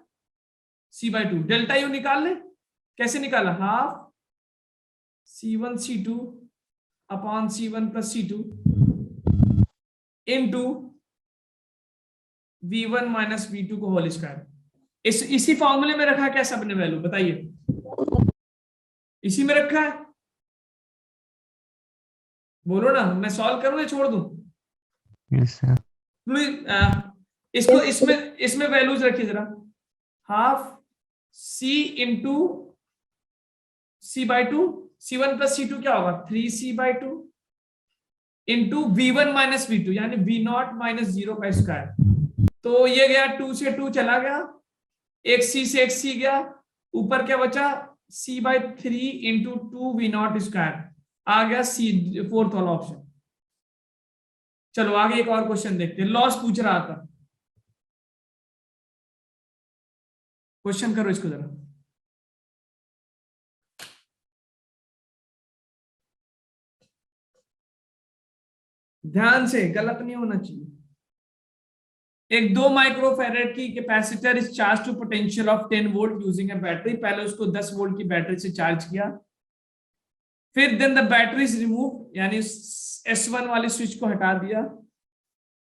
C/2। डेल्टा यू निकाल ले, कैसे निकाला, half C1 C2 upon C1 plus C2 into V1 minus V2 को होल स्क्वायर। इसी फॉर्मूले में रखा क्या सबने वैल्यू, बताइए, इसी में रखा है, बोलो ना, मैं सॉल्व करूं या छोड़ दूं। Yes sir. इसको Yes, इसमें वैल्यूज रखिए जरा, half C into C/2, C1 plus C2 क्या होगा 3C/2 into V1 minus V2 यानी V0 माइनस 0 का स्क्वायर। तो ये गया 2 से 2 चला गया, एक C से एक C गया, ऊपर क्या बचा C/3 इंटू 2V0 स्क्वायर, आ गया C, फोर्थ वाला ऑप्शन। चलो आगे एक और क्वेश्चन देखते हैं, लॉस पूछ रहा था, क्वेश्चन करो इसको जरा। ध्यान से, गलत नहीं होना चाहिए। एक 2 माइक्रोफैरेड की capacitor is charge to potential of 10 volt using a battery. पहले उसको 10 वोल्ट की बैटरी से चार्ज किया, फिर then the battery is remove, यानी S1 वाली स्विच को हटा दिया,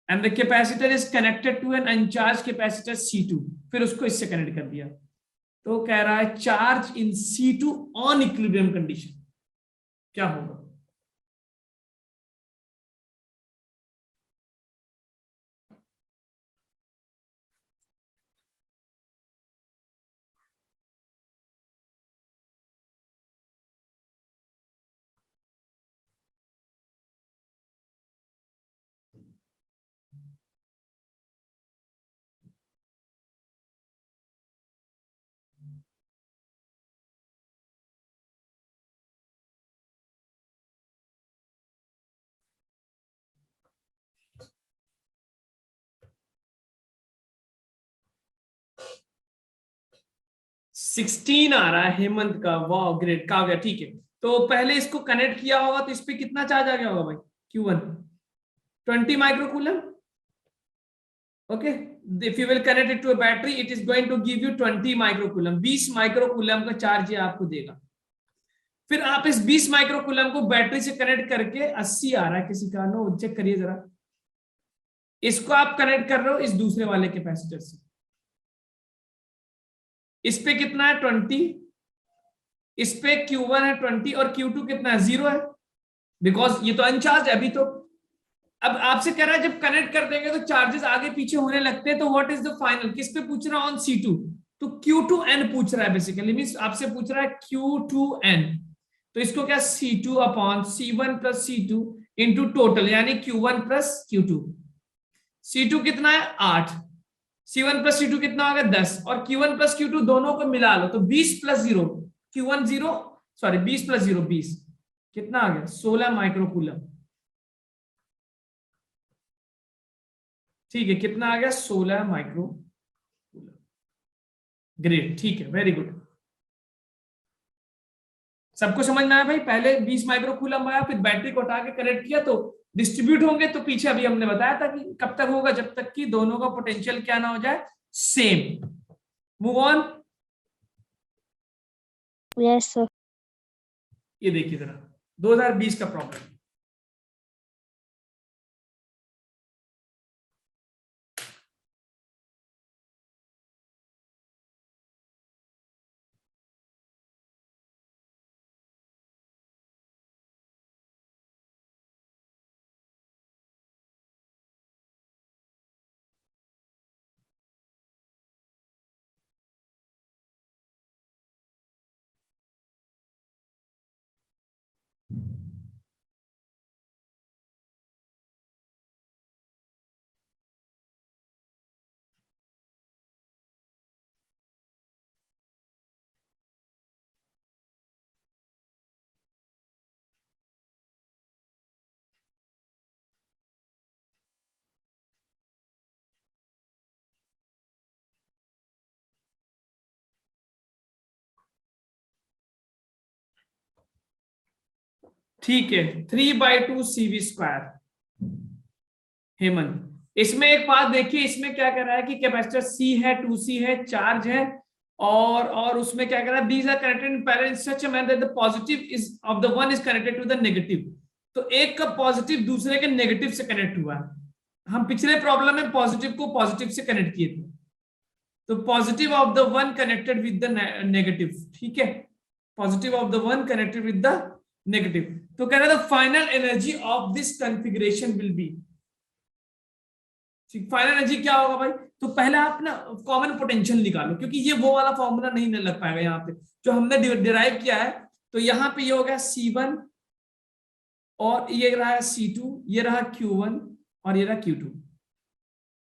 and the capacitor is connected to an uncharge capacitor C2, फिर उसको इससे कनेक्ट कर दिया। तो कह रहा है charge in C2 on equilibrium condition क्या होगा। सिक्सटीन आ रहा है हेमंत का, वाह ग्रेट, कहा गया, ठीक है। तो पहले इसको कनेक्ट किया होगा तो इस पे कितना चार्ज आ गया होगा भाई, Q1 20 microcoulomb, okay. If you will connect it to a battery it is going to give you 20 microcoulomb, 20 microcoulomb का चार्ज ये आपको देगा। फिर आप इस 20 माइक्रोकूलम को बैटरी से कनेक्ट करके 80 आ रहा है किसी का, नो चेक करिए जरा, इसको आप कनेक्ट कर रहे हो इस दूसरे वाले कैपेसिटर से, इस पे कितना है 20, इस पे Q1 है 20 और Q2 कितना है 0 है, बिकॉज ये तो अनचार्ज है अभी तो। अब आपसे कह रहा है जब कनेक्ट कर देंगे तो चार्जेस आगे पीछे होने लगते हैं, तो व्हाट इज द फाइनल, किस पे पूछ रहा है ऑन C2, तो Q2N पूछ रहा है बेसिकली, मींस आपसे पूछ रहा है Q2N। तो इसको क्या C2 upon C1 plus C2 into total, यानी Q1 प्लस Q2। C2 कितना है 8, C1 प्लस C2 कितना होगा 10, और Q1 प्लस Q2 दोनों को मिला लो तो 20 प्लस 0, Q1 0, सॉरी 20 प्लस 0 20, कितना आ गया 16 माइक्रोकूलम। ठीक है, कितना आ गया 16 माइक्रोकूलम। ग्रेट, ठीक है, वेरी गुड। सबको समझ में आया भाई, पहले 20 माइक्रोकूलम आया, फिर बैटरी को हटा के कनेक्ट किया तो डिस्ट्रीब्यूट होंगे, तो पीछे अभी हमने बताया था कि कब तक होगा, जब तक कि दोनों का पोटेंशियल क्या ना हो जाए same. Move on. yes, sir. ये देखिए जरा 2020 का प्रॉब्लम, ठीक है, 3/2 CV स्क्वायर। हेमंत, इसमें एक बात देखिए, इसमें क्या कह रहा है कि कैपेसिटर C है, 2C है, चार्ज है, और उसमें क्या कह रहा है, these are connected in parallel in such a manner that the positive is of the one is connected to the negative। तो एक का पॉजिटिव दूसरे के नेगेटिव से कनेक्ट हुआ है। हम पिछले प्रॉब्लम में पॉजिटिव को पॉजिटिव से कनेक्ट किए थे, तो positive of the one connected with the negative. ठीक है, positive of the one connected with the negative. तो कह रहा था final energy of this configuration will be, final energy क्या होगा भाई? तो पहले आप ना कॉमन पोटेंशियल निकालो, क्योंकि ये वो वाला फॉर्मूला नहीं लग पाएगा यहाँ पे जो हमने डिराइव किया है। तो यहाँ पे ये हो गया C1 और ये रहा C2, ये रहा Q1 और ये रहा Q2।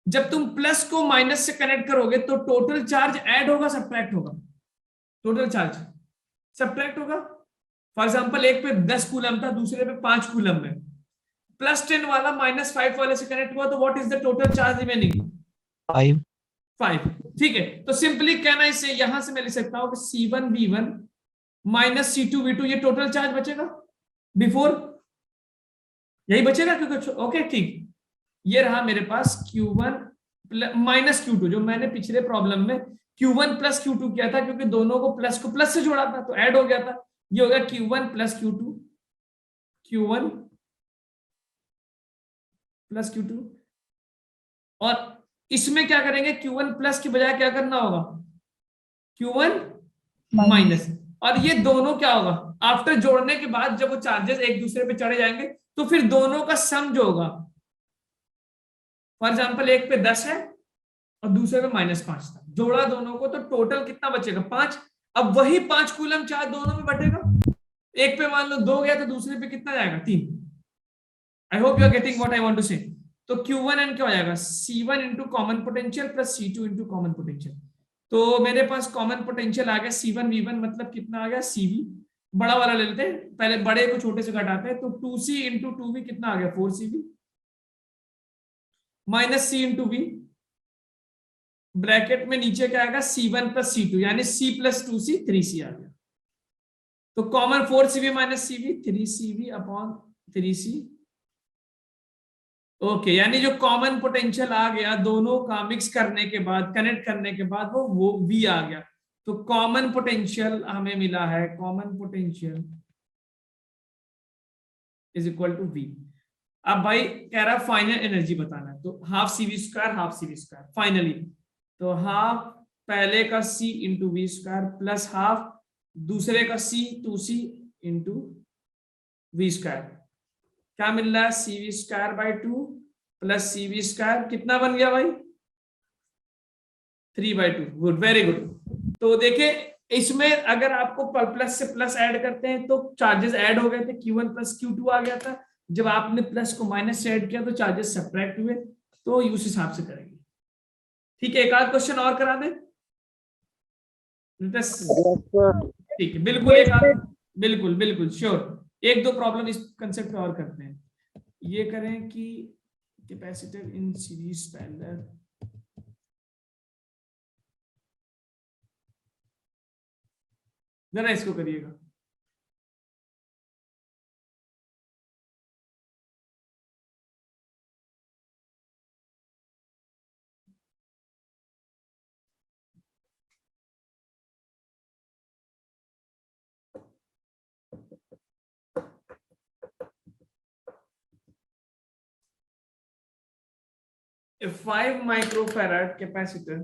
जब तुम प्लस को माइनस से कनेक्ट करोगे तो टोटल चार्ज ऐड होगा सब्ट्रैक्ट होगा? टोटल चार्ज सब्ट्रैक्ट होगा। फॉर एग्जांपल एक पे 10 कूलम था, दूसरे पे 5 कूलम है, +10 वाला -5 वाले से कनेक्ट हुआ, तो what is the total charge remaining? 5। ठीक है, तो सिंपली कहना इसे यहां से मैं लिख सकता हूं कि C1V1 - C2V2, ये टोटल चार्ज बचेगा बिफोर, यही बचेगा क्योंकि ओके ठीक। ये रहा मेरे पास Q1 - Q2, जो मैंने पिछले प्रॉब्लम में Q1 + Q2 किया था, क्योंकि दोनों को प्लस को प्लस से जोड़ा था तो ऐड हो गया था। ये हो गया Q1 + Q2, Q1 + Q2। और इसमें क्या करेंगे, Q1 प्लस की बजाय क्या करना होगा, Q1 माइनस। और ये दोनों क्या होगा, आफ्टर जोड़ने के बाद जब वो चार्जेस एक दूसरे पे चढ़े जाएंगे तो फिर दोनों का सम जो होगा, फॉर एग्जाम्पल एक पे 10 है और दूसरे पे -5 था, जोड़ा दोनों को तो टोटल कितना बचेगा, 5। अब वही 5 कूलम चार्ज दोनों में बटेगा, एक पे मान लो 2 गया तो दूसरे पे कितना जाएगा, 3। I hope you are getting what I want to say. तो Q1N क्या हो जाएगा, C1 into common potential plus C2 into common potential. तो मेरे पास कॉमन पोटेंशियल आ गया C1V1, मतलब कितना आ गया CV, बड़ा वाला ले लेते हैं पहले, बड़े को छोटे से घटाते हैं, तो 2C इंटू 2V कितना आ गया, 4CV minus C into V, bracket में नीचे क्या आएगा, C1 + C2 यानी C + 2C 3C आ गया। तो common 4CV - CV 3CV upon 3C। Okay, यानी जो कॉमन पोटेंशियल आ गया दोनों का मिक्स करने के बाद, कनेक्ट करने के बाद, वो V आ गया। तो कॉमन पोटेंशियल हमें मिला है, common potential is equal to V। अब भाई कह रहा है फाइनल एनर्जी बताना है, तो ½ CV² ½ CV² फाइनली, तो ½ पहले का C इंटू V² प्लस ½ दूसरे का C 2C इंटू V²। क्या मिल रहा है, CV² 2 प्लस CV² कितना बन गया भाई, 3/2। Good, very good. तो देखिए इसमें अगर आपको प्लस से प्लस ऐड करते हैं तो चार्जेस ऐड हो गए थे, Q1 + Q2 आ गया था। जब आपने प्लस को माइनस से ऐड किया तो चार्जेस सब्ट्रैक्ट हुए, तो उस हिसाब से करेंगे। ठीक है, एक आध क्वेश्चन और करा दे। ठीक है, बिल्कुल एक आध, बिल्कुल बिल्कुल श्योर, 1-2 प्रॉब्लम इस कंसेप्ट पे और करते हैं। ये करें कि कैपेसिटर इन सीरीज पैरेलल, जरा इसको करिएगा। A 5 microfarad capacitor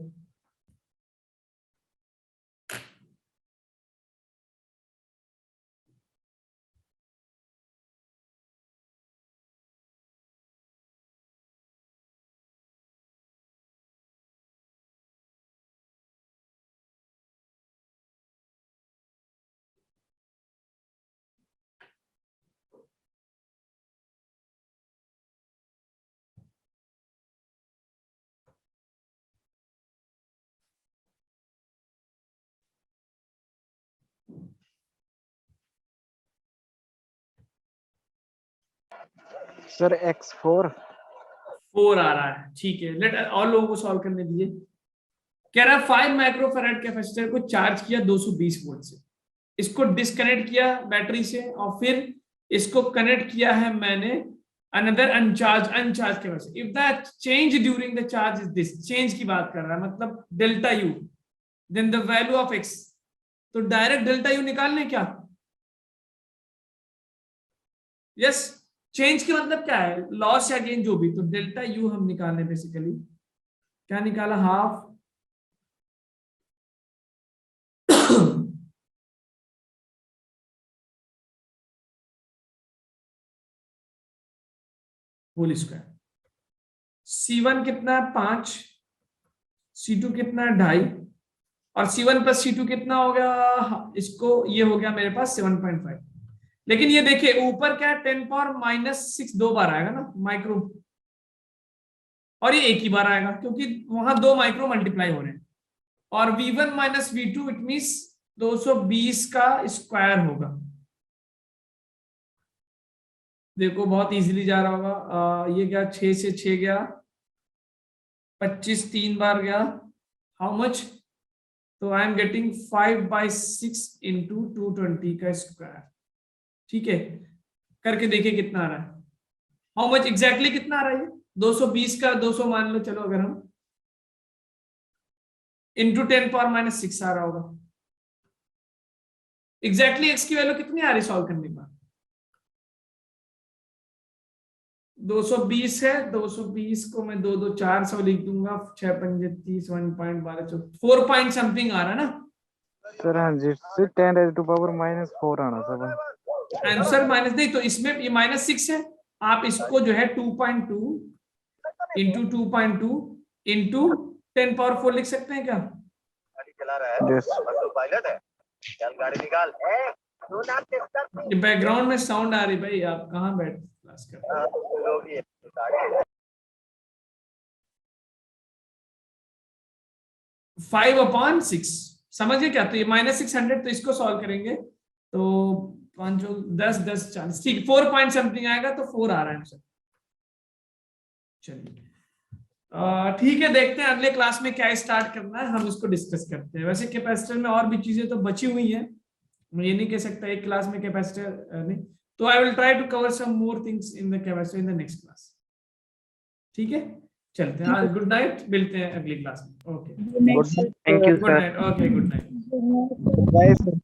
sir X4 4 आ रहा है। ठीक है, लेट और लोगों को सॉल्व करने दीजिए। कह रहा है 5 माइक्रोफैराड कैपेसिटर को चार्ज किया 220 वोल्ट से, इसको डिस्कनेक्ट किया बैटरी से और फिर इसको कनेक्ट किया है मैंने अनदर अनचार्ज के वजह से। If the change during the charge is this, change की बात कर रहा है, मतलब delta U, then the value of X. तो डायरेक्ट डेल्टा यू निकालने क्या? यस, चेंज के मतलब क्या है, लॉस या गेन जो भी। तो डेल्टा यू हम निकालने, बेसिकली क्या निकाला, हाफ होल स्क्वायर। C1 कितना है 5, C2 कितना है 2.5, और C1 प्लस C2 कितना हो गया, इसको ये हो गया मेरे पास 7.5। लेकिन ये देखिए ऊपर क्या है, 10 पावर -6 2 बार आएगा ना माइक्रो, और ये एक ही बार आएगा क्योंकि वहां 2 माइक्रो मल्टीप्लाई हो रहे हैं। और V1 minus V2 it means 220 का स्क्वायर होगा। देखो बहुत इजीली जा रहा होगा। ये गया 6 से 6 गया, 25 3 बार गया, हाउ मच? तो आई एम गेटिंग 5/6 इंटू 220 का स्क्वायर। ठीक है, करके देखिए कितना आ रहा है, हाउ मच एग्जैक्टली कितना आ रहा है। 220 का 200 मान लो, चलो अगर हम इंटू 10 पावर -6 आ रहा होगा। एग्जैक्टली एक्स की वैल्यू कितनी आ रही सॉल्व करने के बाद? 220 है, 220 को मैं 2 2 400 लिख दूंगा, 6 5 30 1.12 4 पॉइंट समथिंग आ रहा है ना सर। हाँ जी, सर 10⁻⁻⁴ आना सब आंसर माइनस नहीं, तो इसमें ये -6 है। आप इसको जो है 2.2 इंटू 2.2 इंटू 10 पावर 4 लिख सकते हैं क्या? बैकग्राउंड में साउंड आ रही भाई, आप कहाँ बैठ क्लास कर रहे हो? 5/6 समझिए क्या, तो ये -600, तो इसको सॉल्व करेंगे तो 5 10 10 40, ठीक 4 पॉइंट समथिंग आएगा, तो 4 आ रहा है आंसर। चलिए ठीक है, देखते हैं अगले क्लास में क्या स्टार्ट करना है, हम इसको डिस्कस करते हैं। वैसे कैपेसिटर में और भी चीजें तो बची हुई हैं, मैं ये नहीं कह सकता एक क्लास में कैपेसिटर नहीं, तो I will try to cover some more things in the capacitor in the next class. ठीक है, चलते हैं, गुड नाइट, मिलते हैं अगली क्लास में। Okay, thank you good sir. Night, okay, good night. Bye sir.